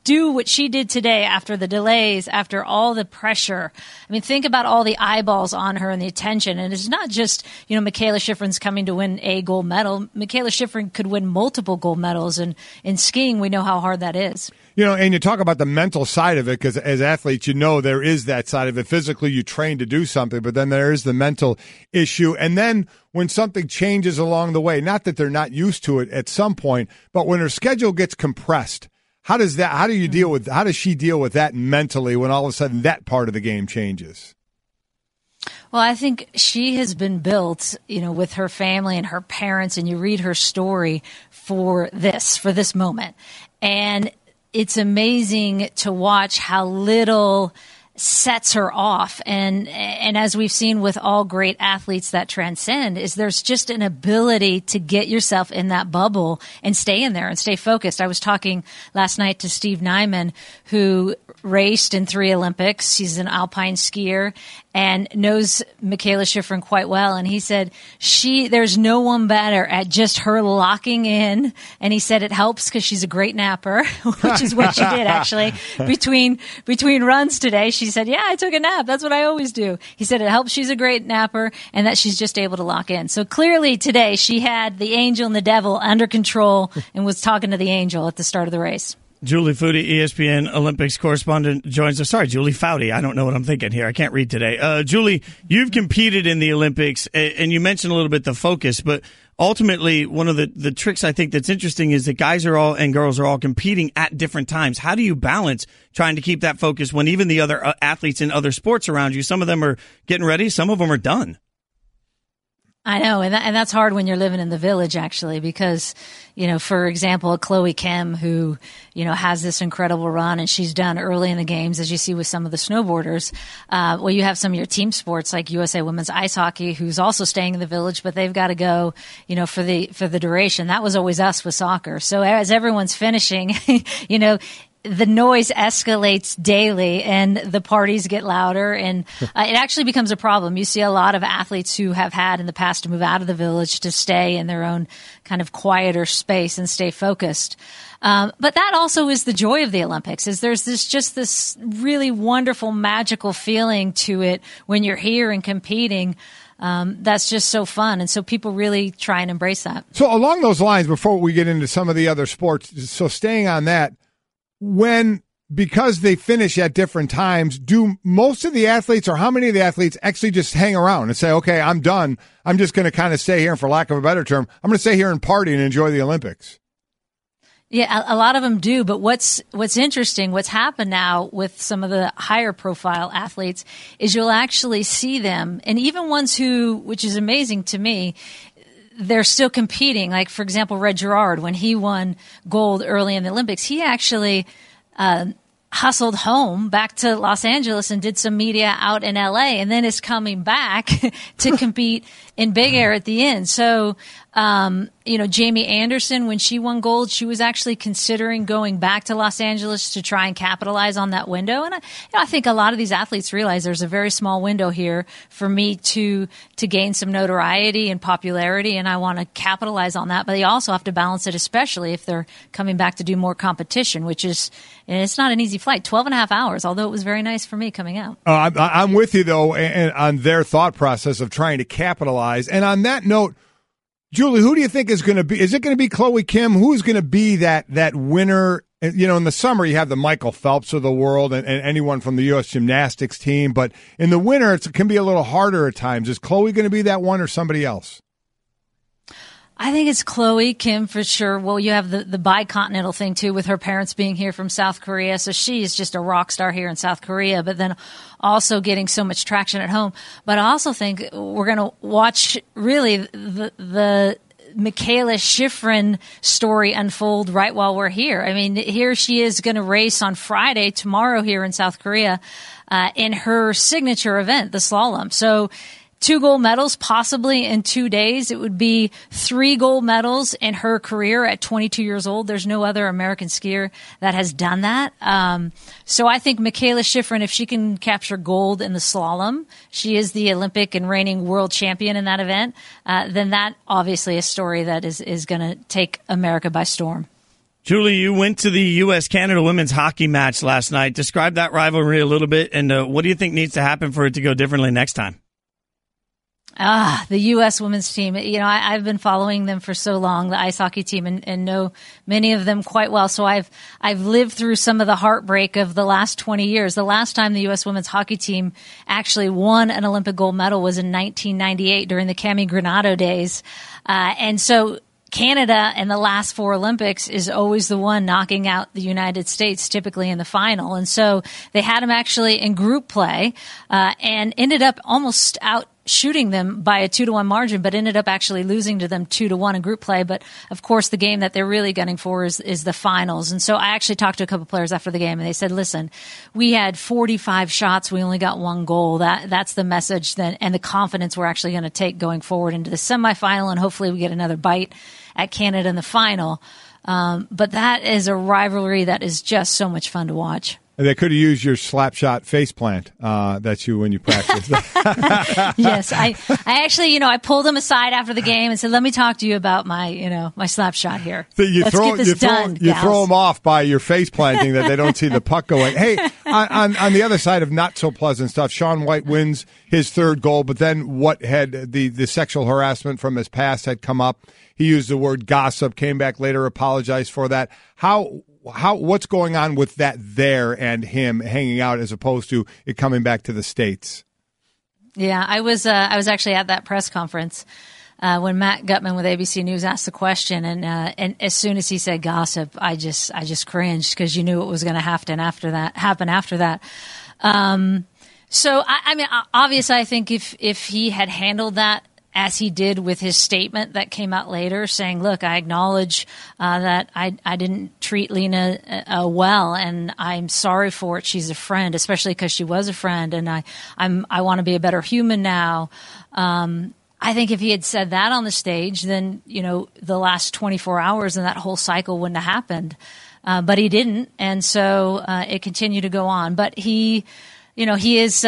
do what she did today after the delays, after all the pressure. I mean, think about all the eyeballs on her and the attention. And it's not just, Mikaela Shiffrin's coming to win a gold medal. Mikaela Shiffrin could win multiple gold medals. And in skiing, we know how hard that is.
And you talk about the mental side of it, because as athletes, there is that side of it. Physically, you train to do something, but then there is the mental issue. And then when something changes along the way, not that they're not used to it at some point, but when her schedule gets compressed, how does she deal with that mentally when all of a sudden that part of the game changes?
Well, I think she has been built, with her family and her parents, and you read her story for this moment. And it's amazing to watch how little sets her off. And as we've seen with all great athletes that transcend, is there's just an ability to get yourself in that bubble and stay in there and stay focused. I was talking last night to Steve Nyman, who raced in 3 Olympics. He's an alpine skier and knows Mikaela Shiffrin quite well. And he said there's no one better at just her locking in. And he said it helps because she's a great napper, which is what she did actually between runs today. She said, yeah, I took a nap. That's what I always do. He said it helps. She's a great napper and that she's just able to lock in. So clearly today she had the angel and the devil under control and was talking to the angel at the start of the race.
Julie Foudy, ESPN Olympics correspondent, joins us. Sorry, Julie Foudy. I don't know what I'm thinking here. I can't read today. Julie, you've competed in the Olympics, and you mentioned a little bit the focus, but ultimately one of the tricks I think that's interesting is that guys and girls are all competing at different times. How do you balance trying to keep that focus when even the other athletes in other sports around you, some of them are getting ready, some of them are done?
I know, and that's hard when you're living in the village, actually, because, for example, Chloe Kim, who, has this incredible run, and she's done early in the games, as you see with some of the snowboarders. Well, you have some of your team sports, like USA Women's Ice Hockey, who's also staying in the village, but they've got to go, for the duration. That was always us with soccer. So as everyone's finishing, the noise escalates daily and the parties get louder, and it actually becomes a problem. You see a lot of athletes who have had in the past to move out of the village to stay in their own kind of quieter space and stay focused. But that also is the joy of the Olympics, is there's this really wonderful, magical feeling to it when you're here and competing. That's just so fun. And so people really try and embrace that.
So along those lines, before we get into some of the other sports, so staying on that, because they finish at different times, do most of the athletes, or how many of the athletes, actually just hang around and say, okay, I'm done. I'm just going to kind of stay here, and for lack of a better term, I'm going to stay here and party and enjoy the Olympics?
Yeah, a lot of them do. But what's interesting, what's happened now with some of the higher profile athletes is you'll actually see them, and even ones which is amazing to me, they're still competing. Like, for example, Red Gerard, when he won gold early in the Olympics, he actually hustled home back to Los Angeles and did some media out in LA, and then is coming back to compete in Big Air at the end. So, Jamie Anderson, when she won gold, she was actually considering going back to Los Angeles to try and capitalize on that window. And I think a lot of these athletes realize there's a very small window here for me to gain some notoriety and popularity, and I want to capitalize on that. But they also have to balance it, especially if they're coming back to do more competition, and it's not an easy flight, 12 and a half hours, although it was very nice for me coming out.
I'm with you, though, and on their thought process of trying to capitalize. And on that note, Julie, who do you think is going to be? Is it going to be Chloe Kim? Who's going to be that winner? In the summer, you have the Michael Phelps of the world and anyone from the U.S. gymnastics team. But in the winter, it can be a little harder at times. Is Chloe going to be that one, or somebody else?
I think it's Chloe Kim for sure. Well, you have the bicontinental thing, too, with her parents being here from South Korea. So she is just a rock star here in South Korea, but then also getting so much traction at home. But I also think we're going to watch really the Mikaela Shiffrin story unfold right while we're here. I mean, here she is going to race on Friday, tomorrow here in South Korea, in her signature event, the slalom. So 2 gold medals, possibly in 2 days. It would be 3 gold medals in her career at 22 years old. There's no other American skier that has done that. So I think Mikaela Shiffrin, if she can capture gold in the slalom, she is the Olympic and reigning world champion in that event, then that obviously is a story that is going to take America by storm.
Julie, you went to the U.S.-Canada women's hockey match last night. Describe that rivalry a little bit, and what do you think needs to happen for it to go differently next time?
The U.S. women's team. I've been following them for so long, the ice hockey team, and know many of them quite well. So I've lived through some of the heartbreak of the last 20 years. The last time the U.S. women's hockey team actually won an Olympic gold medal was in 1998 during the Cami Granado days. And so Canada in the last 4 Olympics is always the one knocking out the United States, typically in the final. And so they had them actually in group play, and ended up almost out shooting them by a 2-1 margin, but ended up actually losing to them 2-1 in group play. But of course, the game that they're really gunning for is the finals. And so I actually talked to a couple players after the game, and they said, listen, we had 45 shots. We only got 1 goal. That's the message then, and the confidence we're actually going to take going forward into the semifinal. And hopefully we get another bite at Canada in the final. But that is a rivalry that is just so much fun to watch.
They could have used your slap shot face plant. That's you when you practice.
Yes, I actually, I pulled him aside after the game and said, "Let me talk to you about my slap shot here.
So
Let's get this done."
You throw them off by your face planting that they don't see the puck going. Hey, on the other side of not so pleasant stuff, Shaun White wins his 3rd goal, but then what had the sexual harassment from his past had come up. He used the word gossip, came back later, apologized for that. What's going on with that there and him hanging out as opposed to it coming back to the States?
Yeah, I was actually at that press conference when Matt Gutman with ABC News asked the question, and as soon as he said gossip, I just cringed because you knew it was going to happen after that. So I mean, obviously, I think if he had handled that as he did with his statement that came out later saying, look, I acknowledge that I didn't treat Lena well, and I'm sorry for it. She's a friend, especially because she was a friend, and I want to be a better human now. I think if he had said that on the stage, then, the last 24 hours and that whole cycle wouldn't have happened. But he didn't, and so it continued to go on. But he is...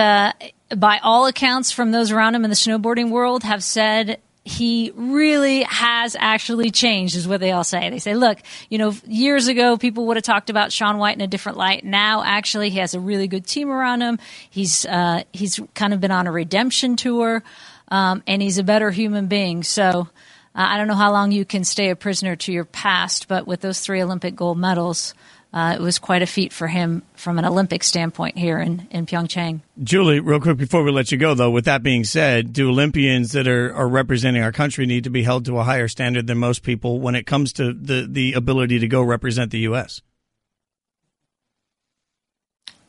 by all accounts from those around him in the snowboarding world have said he really has actually changed, is what they all say. They say, look, years ago, people would have talked about Shaun White in a different light. Now, actually, he has a really good team around him. He's kind of been on a redemption tour, and he's a better human being. So I don't know how long you can stay a prisoner to your past, but with those 3 Olympic gold medals, it was quite a feat for him from an Olympic standpoint here in Pyeongchang.
Julie, real quick before we let you go, though, with that being said, do Olympians that are representing our country need to be held to a higher standard than most people when it comes to the ability to go represent the U.S.?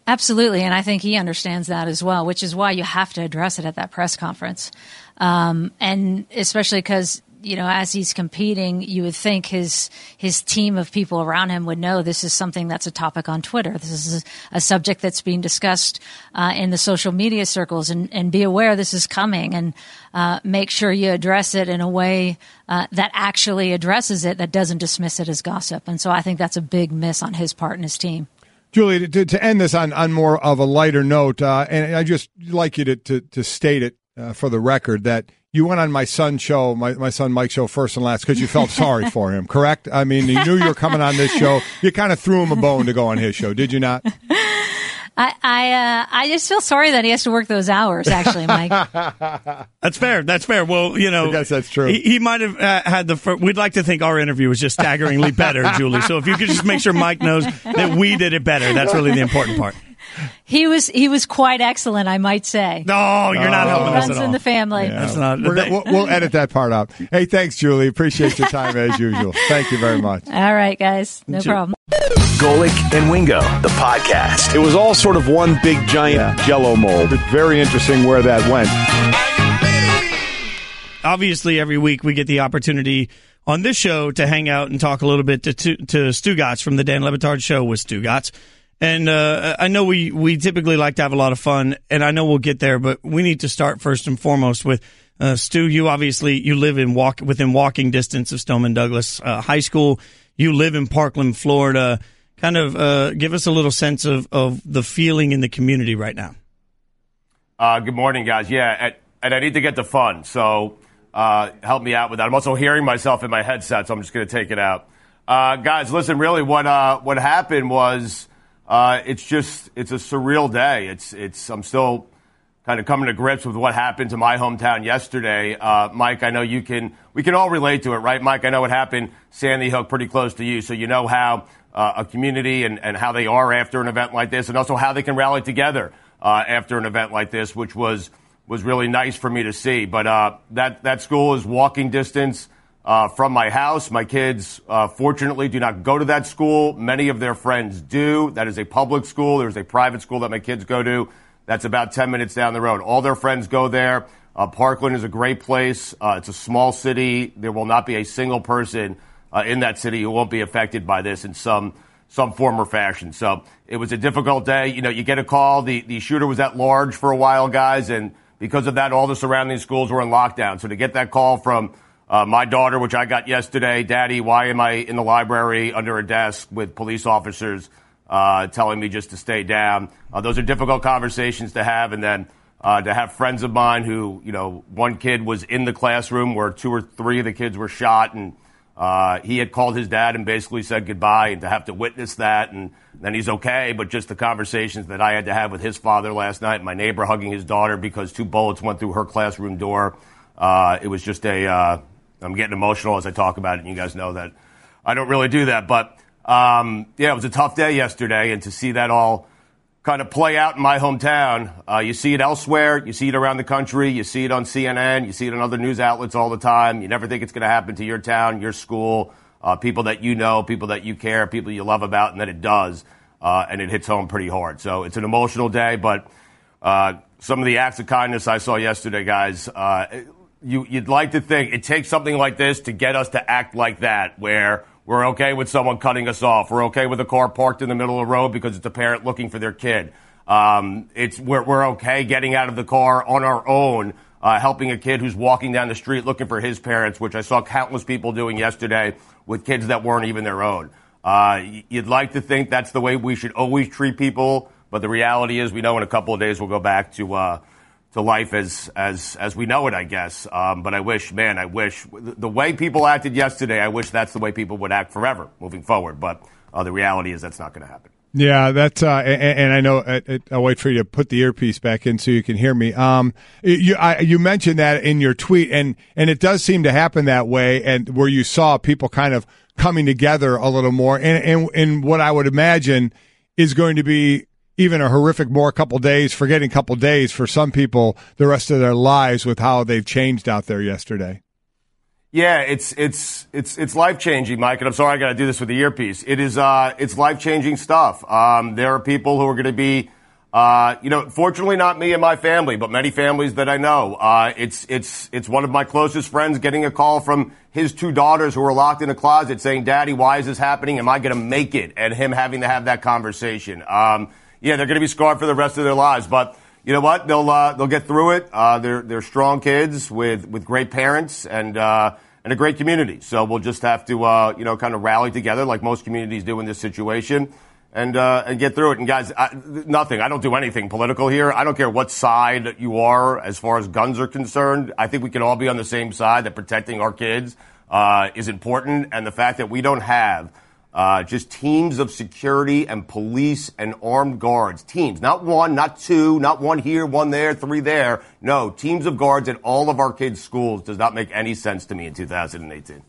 Absolutely, and I think he understands that as well, which is why you have to address it at that press conference. And especially because, as he's competing, you would think his team of people around him would know this is something that's a topic on Twitter. This is a subject that's being discussed in the social media circles, and be aware this is coming, and make sure you address it in a way that actually addresses it, that doesn't dismiss it as gossip. And so I think that's a big miss on his part and his team.
Julie, to end this on more of a lighter note, and I just like you to state it for the record that you went on my son's show, my son Mike's show, first and last because you felt sorry for him, correct? I mean, you knew you were coming on this show. You kind of threw him a bone to go on his show, did you not?
I just feel sorry that he has to work those hours, actually, Mike.
That's fair. Well,
I guess that's true.
He might have had we'd like to think our interview was just staggeringly better, Julie. So if you could just make sure Mike knows that we did it better, that's really the important part.
He was quite excellent, I might say.
No, you're not helping us at all.
Runs in the family.
Yeah. That's not. We'll edit that part out. Hey, thanks, Julie. Appreciate your time as usual. Thank you very much.
All right, guys. No problem.
Golic and Wingo, the podcast.
It was all sort of one big giant Jell-O mold. Very interesting where that went.
Obviously, every week we get the opportunity on this show to hang out and talk a little bit to Stugotz from the Dan Le Batard Show with Stugotz. And I know we typically like to have a lot of fun, and I know we'll get there, but we need to start first and foremost with Stu. You live within walking distance of Stoneman Douglas High School. You live in Parkland, Florida. Kind of give us a little sense of the feeling in the community right now.
Good morning, guys. Yeah, and I need to get to fun, so help me out with that. I'm also hearing myself in my headset, so I'm just going to take it out. Guys, listen, really what happened was it's a surreal day. I'm still kind of coming to grips with what happened to my hometown yesterday. Mike, I know we can all relate to it, right? Mike, I know it happened Sandy Hook pretty close to you, so you know how a community and how they are after an event like this, and also how they can rally together after an event like this, which was really nice for me to see. But that school is walking distance from my house. My kids, fortunately, do not go to that school. Many of their friends do. That is a public school. There's a private school that my kids go to. That's about 10 minutes down the road. All their friends go there. Parkland is a great place. It's a small city. There will not be a single person in that city who won't be affected by this in some form or fashion. So it was a difficult day. You know, you get a call. The shooter was at large for a while, guys, and because of that, all the surrounding schools were in lockdown. So to get that call from my daughter, which I got yesterday, Daddy, why am I in the library under a desk with police officers telling me just to stay down? Those are difficult conversations to have. And then to have friends of mine who, you know, one kid was in the classroom where 2 or 3 of the kids were shot, and he had called his dad and basically said goodbye, and to have to witness that, and then he's okay, but just the conversations that I had to have with his father last night, my neighbor hugging his daughter because 2 bullets went through her classroom door. It was just I'm getting emotional as I talk about it, and you guys know that I don't really do that. But, it was a tough day yesterday, and to see that all kind of play out in my hometown, you see it elsewhere, you see it around the country, you see it on CNN, you see it on other news outlets all the time. You never think it's going to happen to your town, your school, people that you know, people that you care, people you love about, and then it does, and it hits home pretty hard. So it's an emotional day, but some of the acts of kindness I saw yesterday, guys, you'd like to think it takes something like this to get us to act like that, where we're okay with someone cutting us off. We're okay with a car parked in the middle of the road because it's a parent looking for their kid. We're okay getting out of the car on our own, helping a kid who's walking down the street looking for his parents, which I saw countless people doing yesterday with kids that weren't even their own. You'd like to think that's the way we should always treat people, but the reality is we know in a couple of days we'll go back to life as we know it, I guess. But I wish the way people acted yesterday, I wish that's the way people would act forever moving forward. But the reality is that's not going to happen.
Yeah, that's and I know I'll wait for you to put the earpiece back in so you can hear me. You mentioned that in your tweet, and it does seem to happen that way, and where you saw people kind of coming together a little more, and what I would imagine is going to be even a horrific couple days for some people the rest of their lives with how they've changed out there yesterday.
Yeah, it's life-changing, Mike, and I'm sorry I got to do this with the earpiece. It's life-changing stuff. There are people who are going to be, fortunately not me and my family, but many families that I know. It's one of my closest friends getting a call from his 2 daughters who are locked in a closet saying, Daddy, why is this happening? Am I going to make it? And him having to have that conversation. Yeah, they're going to be scarred for the rest of their lives, but you know what? They'll get through it. They're strong kids with great parents and a great community. So we'll just have to kind of rally together like most communities do in this situation and get through it. And guys, I don't do anything political here. I don't care what side you are as far as guns are concerned. I think we can all be on the same side that protecting our kids is important, and the fact that we don't have just teams of security and police and armed guards. Teams, not 1, not 2, not 1 here, 1 there, 3 there. No, teams of guards at all of our kids' schools does not make any sense to me in 2018.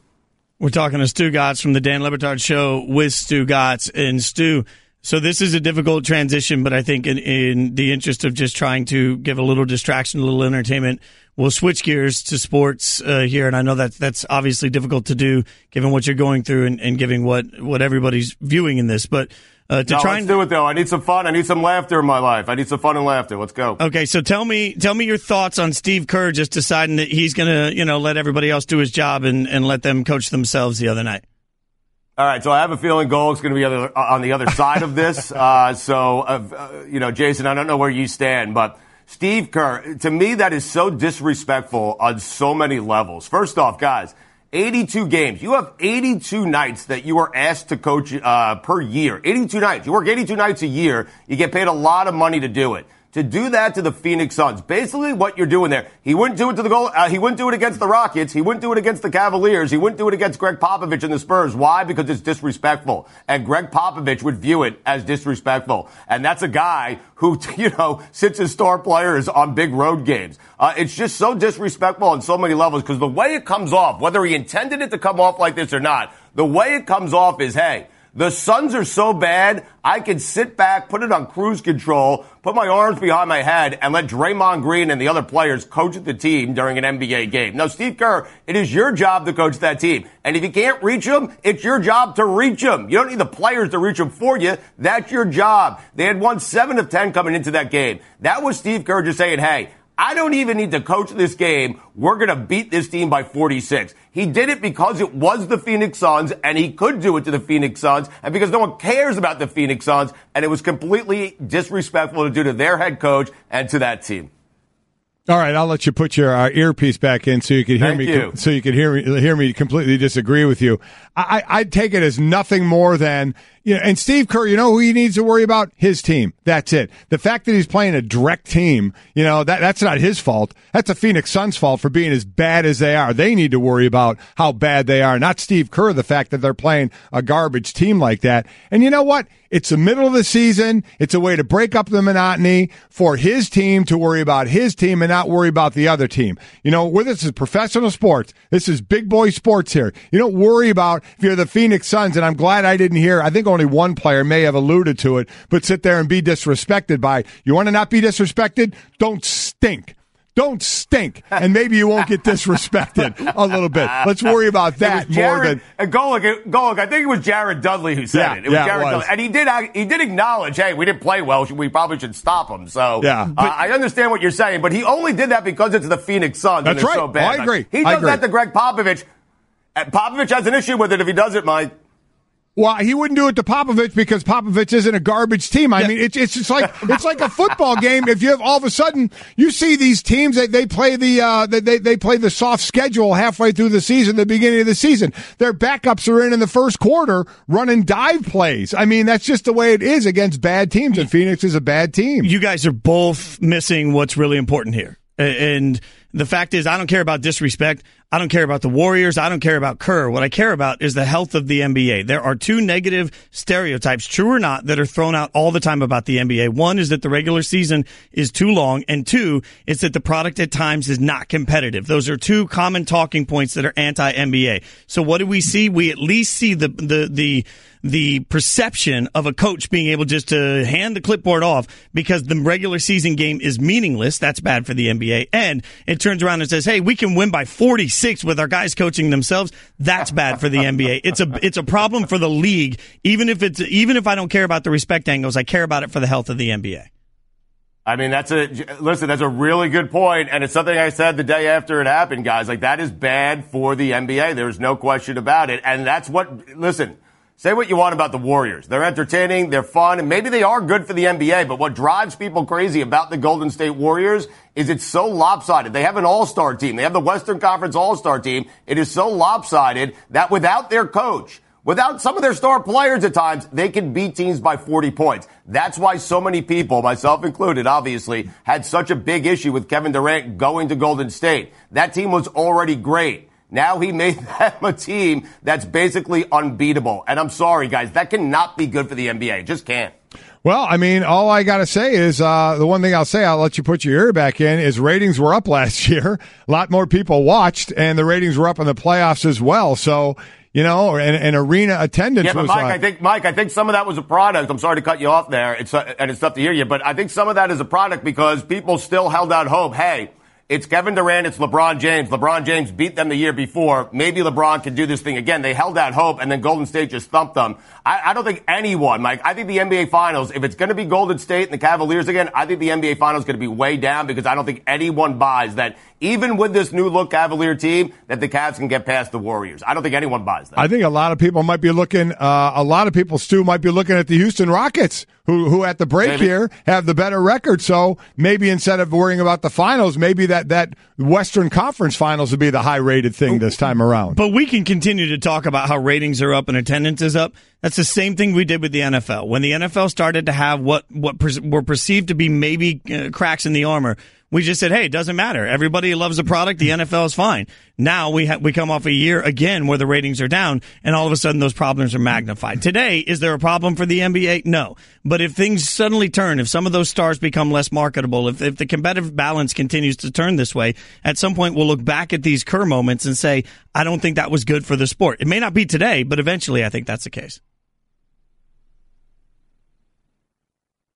We're talking to Stugotz from the Dan Le Batard Show with Stugotz. And Stu, so this is a difficult transition, but I think in the interest of just trying to give a little distraction, a little entertainment, we'll switch gears to sports here, and I know that's obviously difficult to do given what you're going through and given what everybody's viewing in this. But let's
do it though. I need some fun. I need some laughter in my life. I need some fun and laughter. Let's go.
Okay, so tell me your thoughts on Steve Kerr just deciding that he's going to let everybody else do his job and let them coach themselves the other night.
All right, so I have a feeling Golic's going to be on the other side of this. Jason, I don't know where you stand, but Steve Kerr, to me, that is so disrespectful on so many levels. First off, guys, 82 games. You have 82 nights that you are asked to coach per year. 82 nights. You work 82 nights a year. You get paid a lot of money to do it. To do that to the Phoenix Suns, basically what you're doing there, he wouldn't do it to he wouldn't do it against the Rockets, he wouldn't do it against the Cavaliers, he wouldn't do it against Greg Popovich and the Spurs. Why? Because it's disrespectful. And Greg Popovich would view it as disrespectful. And that's a guy who, sits his star players on big road games. It's just so disrespectful on so many levels because the way it comes off, whether he intended it to come off like this or not, the way it comes off is, hey, the Suns are so bad, I can sit back, put it on cruise control, put my arms behind my head, and let Draymond Green and the other players coach the team during an NBA game. Now, Steve Kerr, it is your job to coach that team. And if you can't reach them, it's your job to reach them. You don't need the players to reach them for you. That's your job. They had won 7 of 10 coming into that game. That was Steve Kerr just saying, hey, I don't even need to coach this game. We're going to beat this team by 46. He did it because it was the Phoenix Suns, and he could do it to the Phoenix Suns, and because no one cares about the Phoenix Suns, and it was completely disrespectful to do to their head coach and to that team.
All right, I'll let you put your earpiece back in so you can hear me. So you can hear me completely disagree with you. I'd take it as nothing more than and Steve Kerr. You know who he needs to worry about? His team. That's it. The fact that he's playing a direct team, that's not his fault. That's the Phoenix Suns' fault for being as bad as they are. They need to worry about how bad they are, not Steve Kerr. The fact that they're playing a garbage team like that. And you know what? It's the middle of the season. It's a way to break up the monotony for his team to worry about his team and not worry about the other team. This is professional sports. This is big boy sports here. You don't worry about if you're the Phoenix Suns, and I'm glad I didn't hear, I think only one player may have alluded to it, but sit there and be disrespected by, you want to not be disrespected? Don't stink. Don't stink, and maybe you won't get disrespected a little bit. Let's worry about that more than
Golic. I think it was Jared Dudley who said it. It was Jared Dudley, and he did acknowledge, hey, we didn't play well. We probably should stop him. So I understand what you're saying, but he only did that because it's the Phoenix Suns.
That's
and they're
right.
So bad.
I agree.
He does that to Greg Popovich. Popovich has an issue with it if he does it, Mike.
Well, he wouldn't do it to Popovich because Popovich isn't a garbage team. I mean, it's just like it's like a football game. If you have all of a sudden you see these teams they play they play the soft schedule halfway through the season, the beginning of the season. Their backups are in the first quarter running dive plays. I mean, that's just the way it is against bad teams, and Phoenix is a bad team.
You guys are both missing what's really important here, and the fact is, I don't care about disrespect. I don't care about the Warriors. I don't care about Kerr. What I care about is the health of the NBA. There are 2 negative stereotypes, true or not, that are thrown out all the time about the NBA. One is that the regular season is too long, and 2 is that the product at times is not competitive. Those are 2 common talking points that are anti-NBA. So what do we see? We at least see the perception of a coach being able just to hand the clipboard off because the regular season game is meaningless. That's bad for the NBA. And it turns around and says, hey, we can win by 46 with our guys coaching themselves. That's bad for the NBA. It's a problem for the league. Even if I don't care about the respect angles, I care about it for the health of the NBA.
I mean, that's a really good point, and it's something I said the day after it happened, guys. Like, that is bad for the NBA. There's no question about it. And that's listen, say what you want about the Warriors. They're entertaining, they're fun, and maybe they are good for the NBA, but what drives people crazy about the Golden State Warriors is it's so lopsided. They have an all-star team. They have the Western Conference all-star team. It is so lopsided that without their coach, without some of their star players at times, they can beat teams by 40 points. That's why so many people, myself included, obviously, had such a big issue with Kevin Durant going to Golden State. That team was already great. Now he made them a team that's basically unbeatable. And I'm sorry, guys, that cannot be good for the NBA. It just can't.
Well, I mean, all I got to say is the one thing I'll say, I'll let you put your ear back in, is ratings were up last year. A lot more people watched, and the ratings were up in the playoffs as well. So, and arena attendance was...
Yeah, but Mike, I think some of that was a product. I'm sorry to cut you off there, and it's tough to hear you, but I think some of that is a product because people still held out hope. Hey, it's Kevin Durant, it's LeBron James. LeBron James beat them the year before. Maybe LeBron can do this thing again. They held out hope, and then Golden State just thumped them. I don't think anyone, Mike, I think the NBA Finals, if it's going to be Golden State and the Cavaliers again, I think the NBA Finals is going to be way down because I don't think anyone buys that, even with this new look Cavalier team, that the Cavs can get past the Warriors. I don't think anyone buys that.
I think a lot of people might be looking, Stu, might be looking at the Houston Rockets, who at the break here have the better record. So maybe instead of worrying about the finals, maybe that Western Conference finals would be the high-rated thing this time around.
But we can continue to talk about how ratings are up and attendance is up. That's the same thing we did with the NFL. When the NFL started to have what were perceived to be maybe cracks in the armor, we just said, hey, it doesn't matter. Everybody loves the product. The NFL is fine. Now we come off a year again where the ratings are down, and all of a sudden those problems are magnified. Today, is there a problem for the NBA? No. But if things suddenly turn, if some of those stars become less marketable, if the competitive balance continues to turn this way, at some point we'll look back at these Kerr moments and say, I don't think that was good for the sport. It may not be today, but eventually I think that's the case.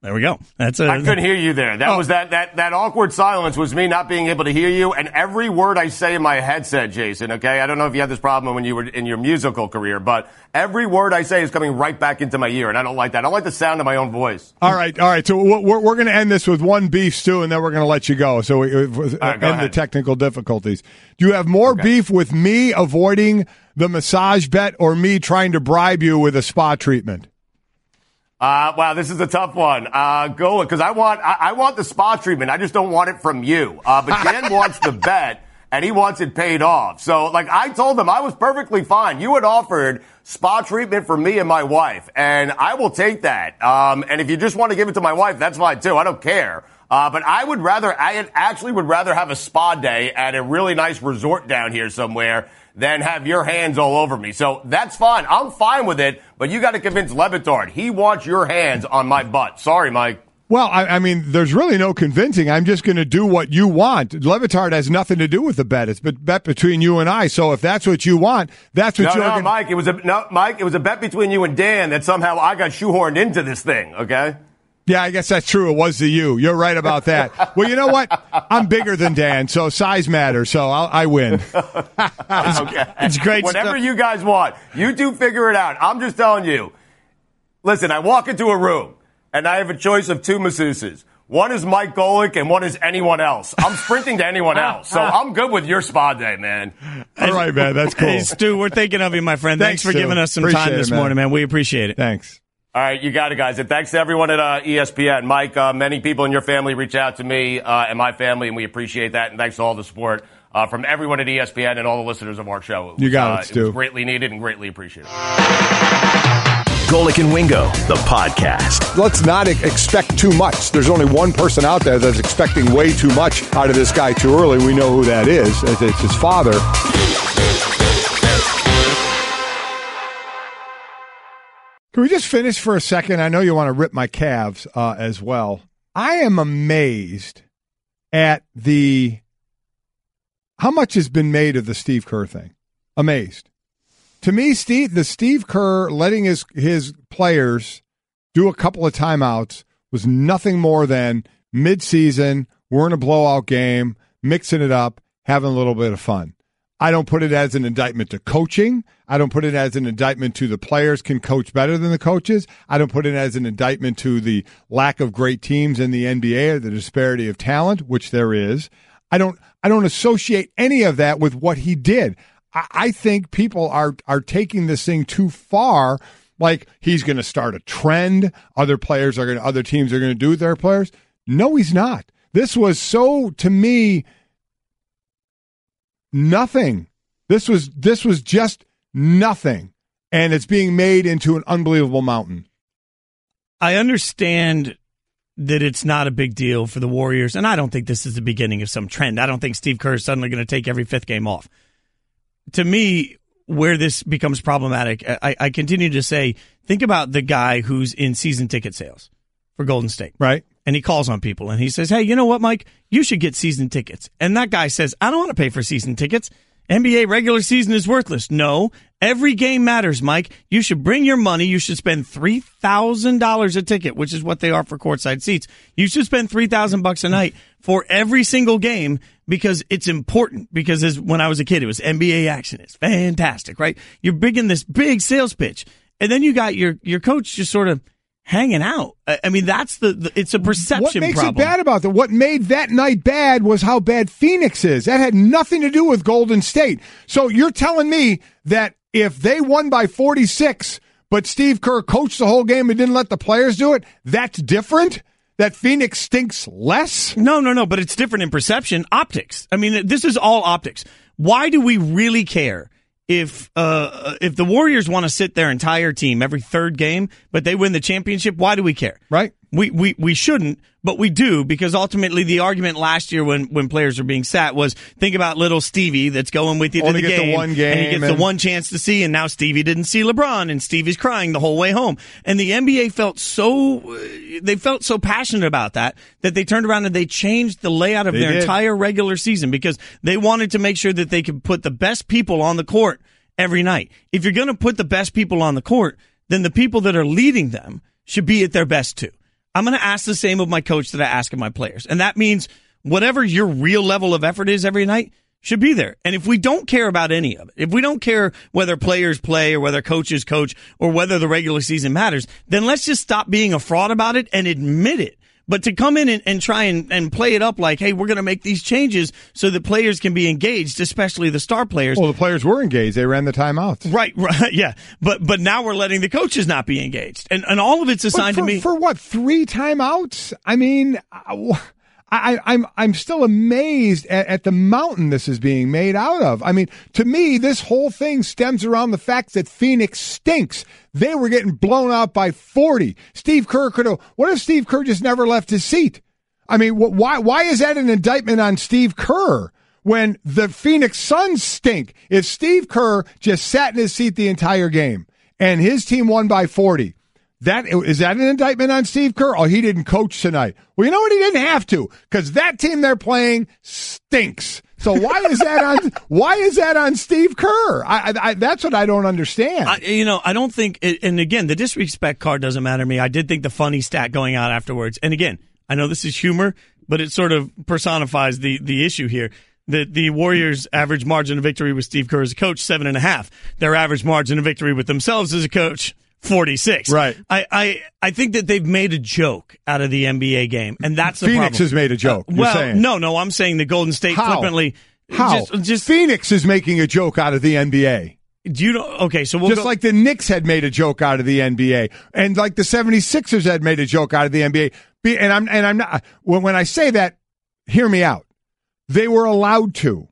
There we go. I
couldn't hear you there. That was that awkward silence was me not being able to hear you. And every word I say in my headset, Jason, okay? I don't know if you had this problem when you were in your musical career, but every word I say is coming right back into my ear, and I don't like that. I don't like the sound of my own voice.
All right. So we're going to end this with one beef stew, and then we're going to let you go. So we end the technical difficulties. Do you have more beef with me avoiding the massage bet or me trying to bribe you with a spa treatment?
Wow, this is a tough one. Golic, because I want the spa treatment. I just don't want it from you. But Dan wants the bet, and he wants it paid off. So, I told him I was perfectly fine. You had offered spa treatment for me and my wife, and I will take that. And if you just want to give it to my wife, that's fine too. I don't care. But I actually would rather have a spa day at a really nice resort down here somewhere than have your hands all over me. So that's fine. I'm fine with it, but you got to convince Le Batard. He wants your hands on my butt. Sorry, Mike.
Well, I mean, there's really no convincing. I'm just going to do what you want. Le Batard has nothing to do with the bet. It's a bet between you and I. So if that's what you want, that's what you're going to...
Mike, it was a bet between you and Dan that somehow I got shoehorned into this thing, okay?
Yeah, I guess that's true. It was the you. You're right about that. Well, you know what? I'm bigger than Dan, so size matters, so I win.
Okay.
It's great
Whatever
stuff.
you guys want. You two figure it out. I'm just telling you. Listen, I walk into a room, and I have a choice of two masseuses. One is Mike Golic, and one is anyone else. I'm sprinting to anyone else, so I'm good with your spa day, man.
All right, man. That's cool.
Hey, Stu, we're thinking of you, my friend. Thanks for
Stu.
giving us some
Appreciate
time this
it, man.
morning, man. We appreciate it.
Thanks.
All right, you got it, guys. And thanks to everyone at ESPN. Mike, many people in your family reach out to me and my family, and we appreciate that. And thanks to all the support from everyone at ESPN and all the listeners of our show.
You got it, Stu.
It was greatly needed and greatly appreciated.
Golic and Wingo, the podcast.
Let's not expect too much. There's only one person out there that's expecting way too much out of this guy too early. We know who that is. It's his father.
Can we just finish for a second? I know you want to rip my calves as well. I am amazed at how much has been made of the Steve Kerr thing. Amazed. To me, the Steve Kerr letting his players do a couple of timeouts was nothing more than mid-season, we're in a blowout game, mixing it up, having a little bit of fun. I don't put it as an indictment to coaching. I don't put it as an indictment to the players can coach better than the coaches. I don't put it as an indictment to the lack of great teams in the NBA or the disparity of talent, which there is. I don't associate any of that with what he did. I think people are taking this thing too far. Like he's going to start a trend. Other teams are going to do with their players. No, he's not. This was so, to me, nothing. This was just nothing, and it's being made into an unbelievable mountain.
I understand that it's not a big deal for the Warriors, and I don't think this is the beginning of some trend. I don't think Steve Kerr is suddenly going to take every fifth game off. To me, where this becomes problematic, I continue to say, think about the guy who's in season ticket sales for Golden State.
Right.
And he calls on people and he says, hey, you know what, Mike? You should get season tickets. And that guy says, I don't want to pay for season tickets. NBA regular season is worthless. No, every game matters, Mike. You should bring your money. You should spend $3,000 a ticket, which is what they are for courtside seats. You should spend $3,000 a night for every single game because it's important. Because when I was a kid, it was NBA action. It's fantastic, right? You're big in this big sales pitch. And then you got your coach just sort of hanging out. I mean, that's it's a perception problem.
What makes it bad about that? What made that night bad was how bad Phoenix is. That had nothing to do with Golden State. So you're telling me that if they won by 46, but Steve Kerr coached the whole game and didn't let the players do it. That's different? That Phoenix stinks less?
No, but it's different in perception. Optics. I mean, this is all optics. Why do we really care if the Warriors want to sit their entire team every third game, but they win the championship? Why do we care?
Right.
We shouldn't, but we do, because ultimately the argument last year when players are being sat was, think about little Stevie that's going with you to the game,
the one game,
and he gets the one chance to see, and now Stevie didn't see LeBron, and Stevie's crying the whole way home. And the NBA felt so passionate about that they turned around and they changed the layout of their entire regular season, because they wanted to make sure that they could put the best people on the court every night. If you're going to put the best people on the court, then the people that are leading them should be at their best too. I'm going to ask the same of my coach that I ask of my players. And that means whatever your real level of effort is every night should be there. And if we don't care about any of it, if we don't care whether players play or whether coaches coach or whether the regular season matters, then let's just stop being a fraud about it and admit it. But to come in and try and play it up like, hey, we're going to make these changes so that players can be engaged, especially the star players.
Well, the players were engaged. They ran the timeouts.
Right, yeah. But now we're letting the coaches not be engaged. And all of it's assigned to me.
For what, 3 timeouts? I mean, I'm still amazed at the mountain this is being made out of. I mean, to me, this whole thing stems around the fact that Phoenix stinks. They were getting blown out by 40. Steve Kerr what if Steve Kerr just never left his seat? I mean, why is that an indictment on Steve Kerr when the Phoenix Suns stink? If Steve Kerr just sat in his seat the entire game and his team won by 40, is that an indictment on Steve Kerr? Oh, he didn't coach tonight. Well, you know what? He didn't have to, because that team they're playing stinks. So why is that on Steve Kerr? That's what I don't understand.
I don't think, and again, the disrespect card doesn't matter to me. I did think the funny stat going out afterwards, and again, I know this is humor, but it sort of personifies the issue here. The Warriors' average margin of victory with Steve Kerr as a coach, 7.5. Their average margin of victory with themselves as a coach, 46.
Right.
I think that they've made a joke out of the NBA game, and that's the
Phoenix
problem.
has made a joke. You're saying.
No, I'm saying the Golden State flippantly.
How?
Just
Phoenix is making a joke out of the NBA.
Do you know? Okay, so
like the Knicks had made a joke out of the NBA, and like the 76ers had made a joke out of the NBA. And I'm not. When I say that, hear me out. They were allowed to.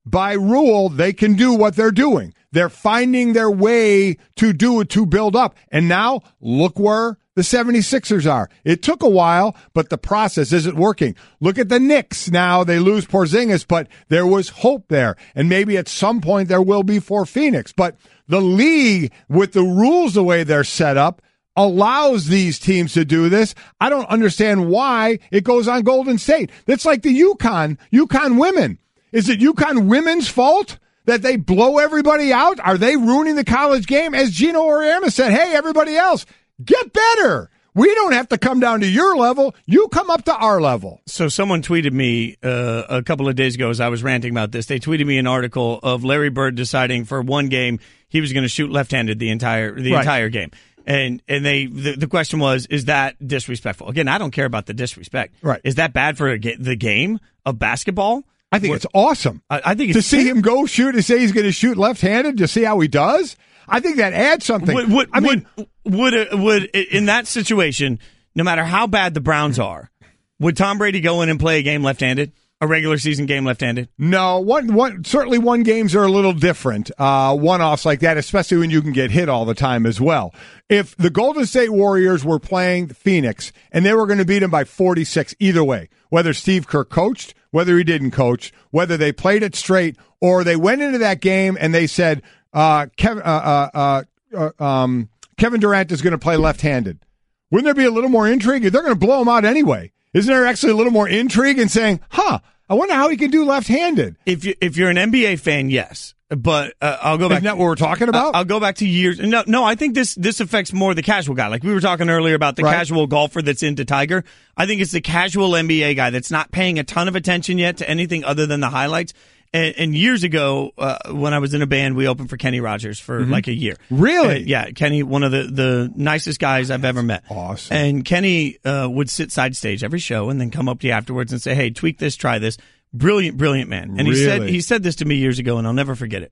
By rule, they can do what they're doing. They're finding their way to do it, to build up. And now, look where the 76ers are. It took a while, but the process isn't working. Look at the Knicks now. They lose Porzingis, but there was hope there. And maybe at some point there will be for Phoenix. But the league, with the rules the way they're set up, allows these teams to do this. I don't understand why it goes on Golden State. That's like the UConn women. Is it UConn women's fault that they blow everybody out? Are they ruining the college game? As Gino Auriemma said, hey, everybody else, get better. We don't have to come down to your level. You come up to our level.
So someone tweeted me a couple of days ago as I was ranting about this. They tweeted me an article of Larry Bird deciding for one game he was going to shoot left-handed the entire game. And the question was, is that disrespectful? Again, I don't care about the disrespect.
Right.
Is that bad for the game of basketball?
I think it's awesome.
I think it's
to see him go shoot, to say he's going to shoot left-handed, to see how he does. I think that adds something.
Would in that situation, no matter how bad the Browns are, would Tom Brady go in and play a game left-handed? A regular season game left-handed?
No, certainly one games are a little different. One-offs like that, especially when you can get hit all the time as well. If the Golden State Warriors were playing Phoenix and they were going to beat them by 46, either way, whether Steve Kerr coached, whether he didn't coach, whether they played it straight, or they went into that game and they said Kevin Durant is going to play left-handed, wouldn't there be a little more intrigue? They're going to blow him out anyway. Isn't there actually a little more intrigue in saying, I wonder how he can do left-handed?
If you're an NBA fan, yes. But I'll go back.
Isn't that what we're talking about?
I'll go back to years. No, I think this affects more the casual guy. Like we were talking earlier about the casual golfer that's into Tiger. I think it's the casual NBA guy that's not paying a ton of attention yet to anything other than the highlights. And years ago, when I was in a band, we opened for Kenny Rogers for like a year.
Really?
Yeah, Kenny, one of the nicest guys I've ever met.
Awesome.
And Kenny would sit side stage every show and then come up to you afterwards and say, hey, tweak this, try this. Brilliant, brilliant man. And he said this to me years ago, and I'll never forget it.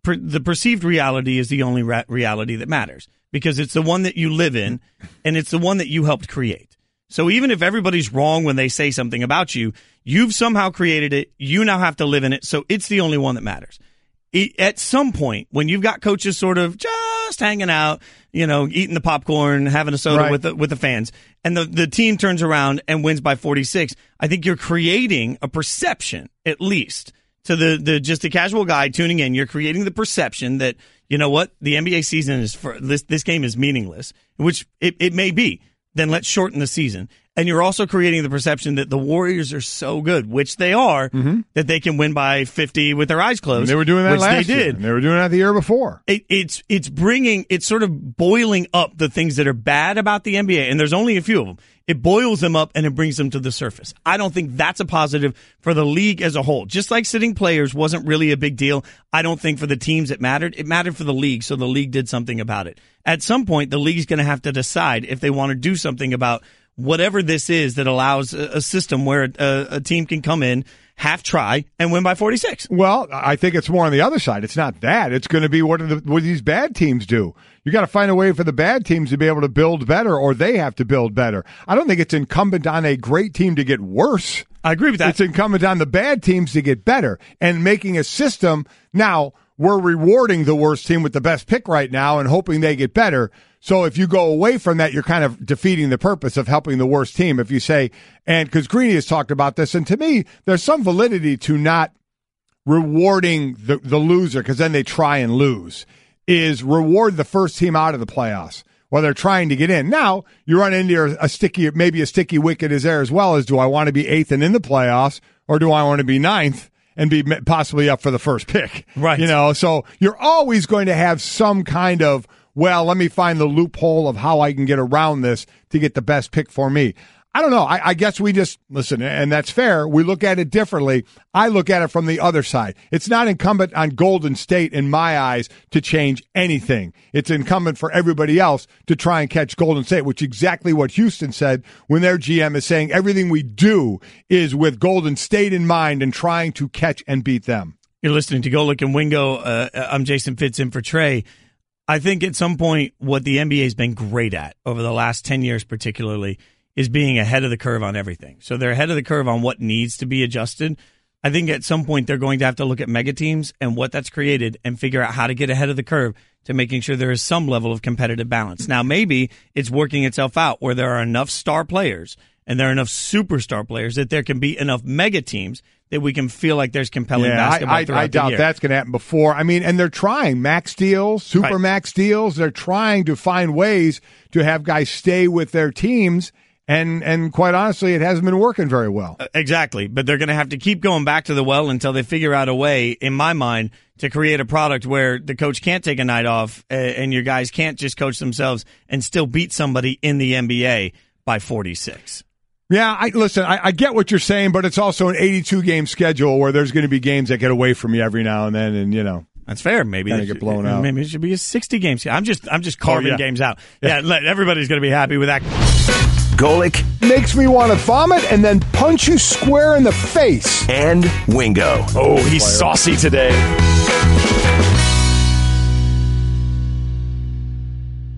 the perceived reality is the only reality that matters, because it's the one that you live in and it's the one that you helped create. So even if everybody's wrong when they say something about you, you've somehow created it. You now have to live in it. So it's the only one that matters. At some point, when you've got coaches sort of just hanging out, eating the popcorn, having a soda with the fans, and the team turns around and wins by 46, I think you're creating a perception, at least, to the just a casual guy tuning in. You're creating the perception that, you know what, the NBA season is this game is meaningless, which it may be. Then let's shorten the season. And you're also creating the perception that the Warriors are so good, which they are, that they can win by 50 with their eyes closed.
And they were doing that
which
last
they
year.
did.
And they were doing that the year before.
It's sort of boiling up the things that are bad about the NBA, and there's only a few of them. It boils them up and it brings them to the surface. I don't think that's a positive for the league as a whole. Just like sitting players wasn't really a big deal, I don't think for the teams it mattered. It mattered for the league, so the league did something about it. At some point, the league's going to have to decide if they want to do something about whatever this is that allows a system where a team can come in, half try, and win by 46.
Well, I think it's more on the other side. It's not that. It's going to be what these bad teams do. You got to find a way for the bad teams to be able to build better, or they have to build better. I don't think it's incumbent on a great team to get worse.
I agree with that.
It's incumbent on the bad teams to get better and making a system. Now, we're rewarding the worst team with the best pick right now and hoping they get better. So if you go away from that, you're kind of defeating the purpose of helping the worst team. If you say, and because Greeny has talked about this, and to me, there's some validity to not rewarding the loser, because then they try and lose, is reward the first team out of the playoffs while they're trying to get in. Now, you run into a sticky wicket is there as well, as do I want to be 8th and in the playoffs, or do I want to be 9th? And be possibly up for the first pick.
Right.
So you're always going to have some kind of, well, let me find the loophole of how I can get around this to get the best pick for me. I don't know. I guess we just, listen, and that's fair. We look at it differently. I look at it from the other side. It's not incumbent on Golden State, in my eyes, to change anything. It's incumbent for everybody else to try and catch Golden State, which is exactly what Houston said when their GM is saying everything we do is with Golden State in mind and trying to catch and beat them.
You're listening to Golic and Wingo. I'm Jason Fitz in for Trey. I think at some point what the NBA has been great at over the last 10 years particularly is being ahead of the curve on everything. So they're ahead of the curve on what needs to be adjusted. I think at some point they're going to have to look at mega teams and what that's created and figure out how to get ahead of the curve to making sure there is some level of competitive balance. Now, maybe it's working itself out where there are enough star players and there are enough superstar players that there can be enough mega teams that we can feel like there's compelling basketball throughout
I doubt
the year.
That's going to happen before. I mean, and they're trying max deals, super max deals. They're trying to find ways to have guys stay with their teams. And quite honestly, it hasn't been working very well.
Exactly. But they're going to have to keep going back to the well until they figure out a way, in my mind, to create a product where the coach can't take a night off and your guys can't just coach themselves and still beat somebody in the NBA by 46.
Yeah, I get what you're saying, but it's also an 82-game schedule where there's going to be games that get away from you every now and then, and
that's fair. Maybe
they get blown out.
Maybe it should be a 60-game schedule. I'm just carving games out. Yeah, everybody's going to be happy with that.
Golic
makes me want to vomit and then punch you square in the face.
And Wingo.
Oh, he's saucy today.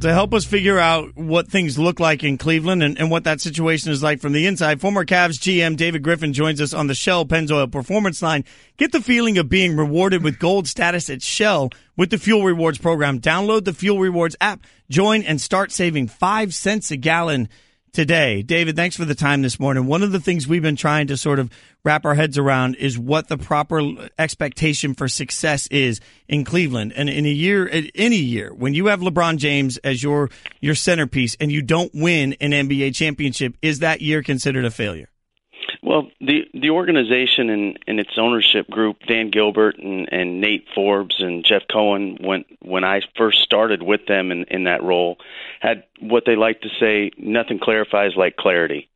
To help us figure out what things look like in Cleveland and what that situation is like from the inside, former Cavs GM David Griffin joins us on the Shell Pennzoil Performance Line. Get the feeling of being rewarded with gold status at Shell with the Fuel Rewards program. Download the Fuel Rewards app, join, and start saving 5 cents a gallon today. David, thanks for the time this morning. One of the things we've been trying to sort of wrap our heads around is what the proper expectation for success is in Cleveland. And in any year, when you have LeBron James as your centerpiece and you don't win an NBA championship, is that year considered a failure?
Well, the organization and its ownership group, Dan Gilbert and Nate Forbes and Jeff Cohen, when I first started with them in that role, had what they like to say, nothing clarifies like clarity.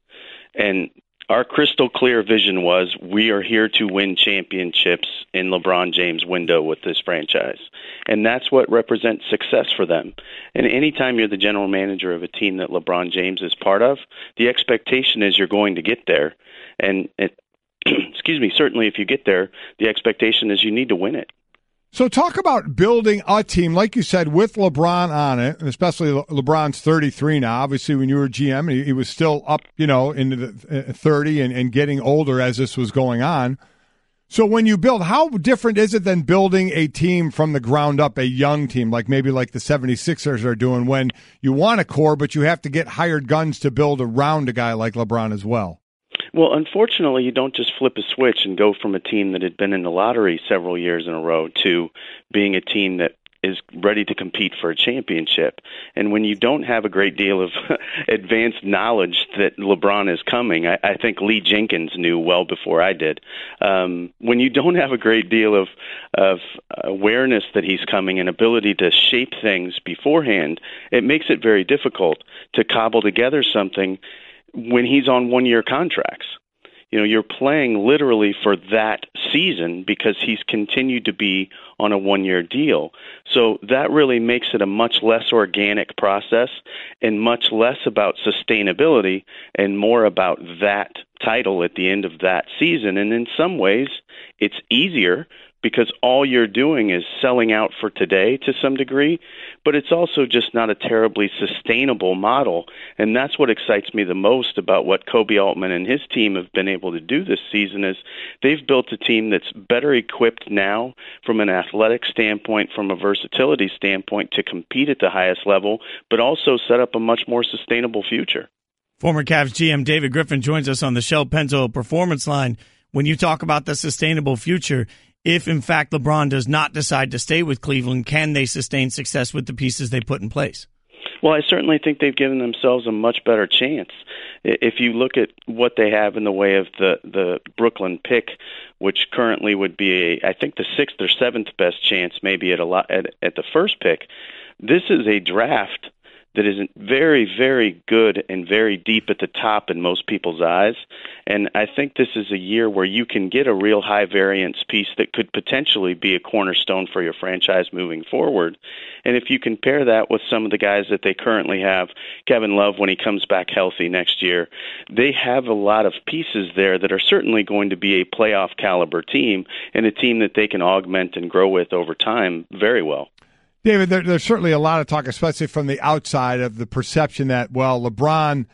And our crystal clear vision was we are here to win championships in LeBron James' window with this franchise. And that's what represents success for them. And anytime you're the general manager of a team that LeBron James is part of, the expectation is you're going to get there. And excuse me, certainly if you get there, the expectation is you need to win it.
So talk about building a team, like you said, with LeBron on it, and especially LeBron's 33 now. Obviously, when you were GM, he was still up, into the 30 and getting older as this was going on. So when you build, how different is it than building a team from the ground up, a young team, like maybe like the 76ers are doing, when you want a core, but you have to get hired guns to build around a guy like LeBron as well?
Well, unfortunately, you don't just flip a switch and go from a team that had been in the lottery several years in a row to being a team that is ready to compete for a championship. And when you don't have a great deal of advanced knowledge that LeBron is coming, I think Lee Jenkins knew well before I did. When you don't have a great deal of awareness that he's coming and ability to shape things beforehand, it makes it very difficult to cobble together something when he's on one-year contracts. You're playing literally for that season because he's continued to be on a one-year deal. So that really makes it a much less organic process and much less about sustainability and more about that title at the end of that season. And in some ways, it's easier because all you're doing is selling out for today to some degree, but it's also just not a terribly sustainable model. And that's what excites me the most about what Kobe Altman and his team have been able to do this season is they've built a team that's better equipped now from an athletic standpoint, from a versatility standpoint to compete at the highest level, but also set up a much more sustainable future.
Former Cavs GM David Griffin joins us on the Shell Pennzoil Performance Line. When you talk about the sustainable future, if, in fact, LeBron does not decide to stay with Cleveland, can they sustain success with the pieces they put in place?
Well, I certainly think they've given themselves a much better chance. If you look at what they have in the way of the Brooklyn pick, which currently would be, I think, the sixth or seventh best chance maybe at the first pick, this is a draft that is very, very good and very deep at the top in most people's eyes. And I think this is a year where you can get a real high variance piece that could potentially be a cornerstone for your franchise moving forward. And if you compare that with some of the guys that they currently have, Kevin Love, when he comes back healthy next year, they have a lot of pieces there that are certainly going to be a playoff caliber team and a team that they can augment and grow with over time very well.
David, there's certainly a lot of talk, especially from the outside, of the perception that, well, LeBron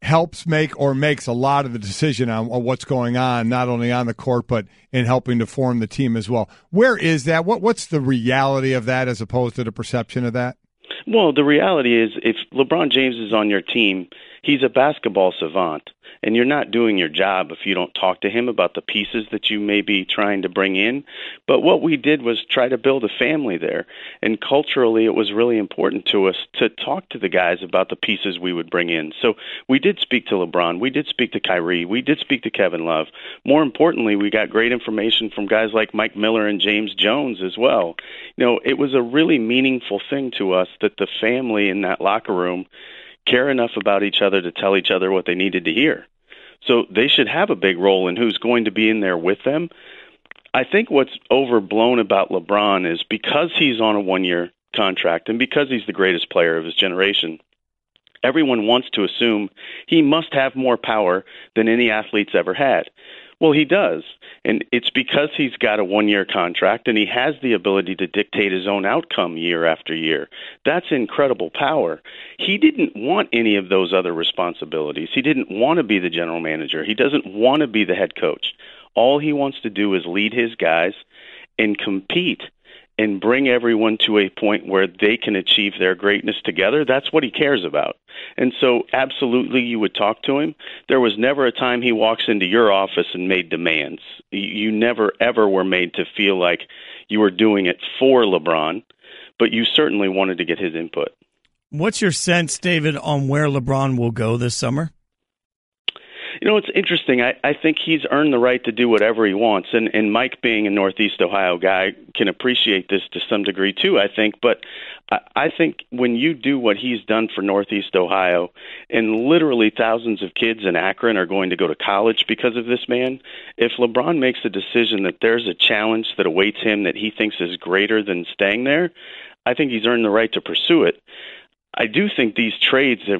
helps make or makes a lot of the decision on what's going on, not only on the court, but in helping to form the team as well. Where is that? What's the reality of that as opposed to the perception of that?
Well, the reality is if LeBron James is on your team, he's a basketball savant. And you're not doing your job if you don't talk to him about the pieces that you may be trying to bring in. But what we did was try to build a family there. And culturally, it was really important to us to talk to the guys about the pieces we would bring in. So we did speak to LeBron. We did speak to Kyrie. We did speak to Kevin Love. More importantly, we got great information from guys like Mike Miller and James Jones as well. It was a really meaningful thing to us that the family in that locker room care enough about each other to tell each other what they needed to hear. So they should have a big role in who's going to be in there with them. I think what's overblown about LeBron is because he's on a one-year contract and because he's the greatest player of his generation, everyone wants to assume he must have more power than any athlete's ever had. Well, he does, and it's because he's got a one-year contract and he has the ability to dictate his own outcome year after year. That's incredible power. He didn't want any of those other responsibilities. He didn't want to be the general manager. He doesn't want to be the head coach. All he wants to do is lead his guys and compete and bring everyone to a point where they can achieve their greatness together. That's what he cares about. And so absolutely you would talk to him. There was never a time he walks into your office and made demands. You never, ever were made to feel like you were doing it for LeBron, but you certainly wanted to get his input.
What's your sense, David, on where LeBron will go this summer?
It's interesting. I think he's earned the right to do whatever he wants. And Mike, being a Northeast Ohio guy, can appreciate this to some degree too, I think. But I think when you do what he's done for Northeast Ohio, and literally thousands of kids in Akron are going to go to college because of this man, if LeBron makes a decision that there's a challenge that awaits him that he thinks is greater than staying there, I think he's earned the right to pursue it. I do think these trades are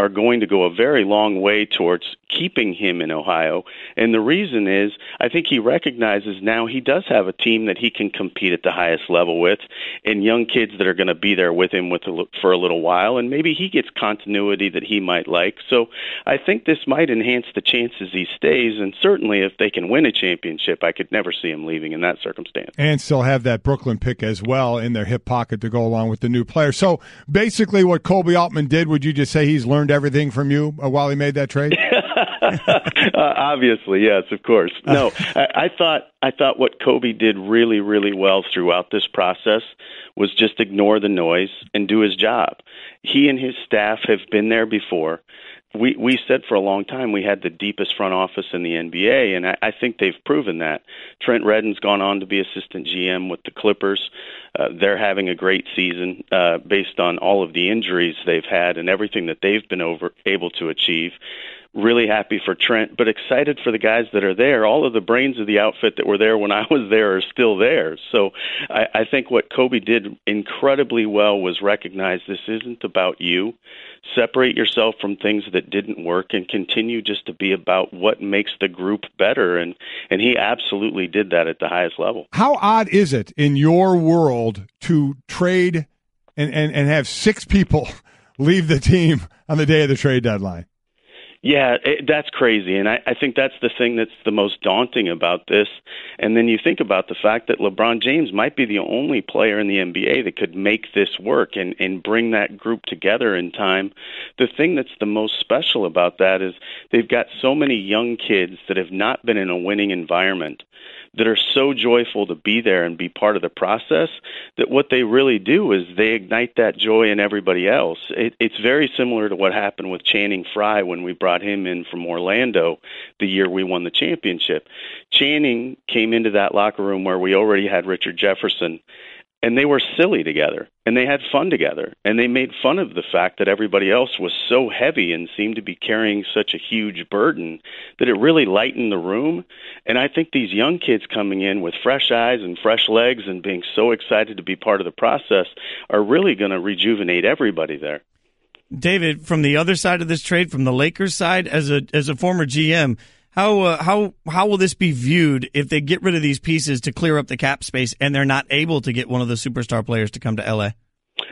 going to go a very long way towards keeping him in Ohio. And the reason is I think he recognizes now he does have a team that he can compete at the highest level with, and young kids that are going to be there with him for a little while, and maybe he gets continuity that he might like. So I think this might enhance the chances he stays, and certainly if they can win a championship, I could never see him leaving in that circumstance.
And still have that Brooklyn pick as well in their hip pocket to go along with the new player. So basically what Kobe Altman did, would you just say he's learned everything from you while he made that trade?
Obviously, yes, of course. No, I thought what Kobe did really, really well throughout this process was just ignore the noise and do his job. He and his staff have been there before. We said for a long time we had the deepest front office in the NBA, and I think they've proven that. Trent Redden's gone on to be assistant GM with the Clippers. They're having a great season based on all of the injuries they've had and everything that they've been able to achieve. Really happy for Trent, but excited for the guys that are there. All of the brains of the outfit that were there when I was there are still there. So I think what Kobe did incredibly well was recognize this isn't about you. Separate yourself from things that didn't work and continue just to be about what makes the group better. And he absolutely did that at the highest level.
How odd is it in your world to trade and have 6 people leave the team on the day of the trade deadline?
Yeah, that's crazy. And I think that's the thing that's the most daunting about this. And then you think about the fact that LeBron James might be the only player in the NBA that could make this work and bring that group together in time. The thing that's the most special about that is they've got so many young kids that have not been in a winning environment that are so joyful to be there and be part of the process that what they really do is they ignite that joy in everybody else. It's very similar to what happened with Channing Frye when we brought him in from Orlando the year we won the championship. Channing came into that locker room where we already had Richard Jefferson, and they were silly together, and they had fun together, and they made fun of the fact that everybody else was so heavy and seemed to be carrying such a huge burden that it really lightened the room. And I think these young kids coming in with fresh eyes and fresh legs and being so excited to be part of the process are really going to rejuvenate everybody there.
David, from the other side of this trade, from the Lakers side, as a former GM, how will this be viewed if they get rid of these pieces to clear up the cap space and they're not able to get one of the superstar players to come to LA?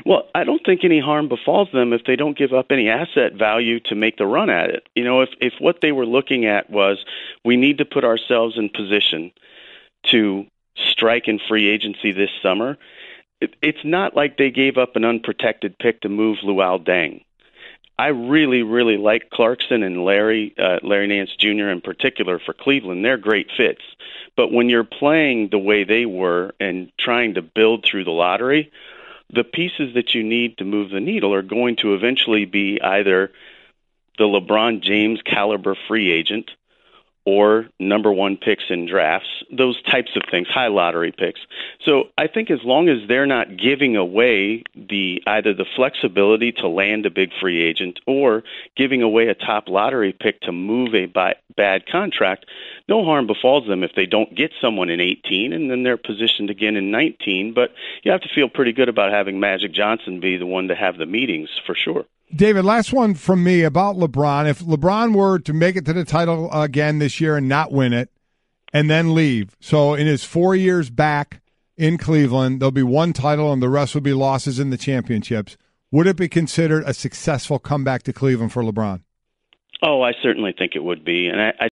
Well, I don't think any harm befalls them if they don't give up any asset value to make the run at it. You know, if what they were looking at was we need to put ourselves in position to strike in free agency this summer, it's not like they gave up an unprotected pick to move Luol Deng. I really, really like Clarkson and Larry Nance Jr. in particular for Cleveland. They're great fits. But when you're playing the way they were and trying to build through the lottery, the pieces that you need to move the needle are going to eventually be either the LeBron James caliber free agent or number 1 picks in drafts, those types of things, high lottery picks. So I think as long as they're not giving away either the flexibility to land a big free agent or giving away a top lottery pick to move a bad contract, no harm befalls them if they don't get someone in 18 and then they're positioned again in 19. But you have to feel pretty good about having Magic Johnson be the one to have the meetings for sure.
David, last one from me about LeBron. If LeBron were to make it to the title again this year and not win it and then leave, so in his 4 years back in Cleveland, there'll be 1 title and the rest will be losses in the championships. Would it be considered a successful comeback to Cleveland for LeBron?
Oh, I certainly think it would be. And I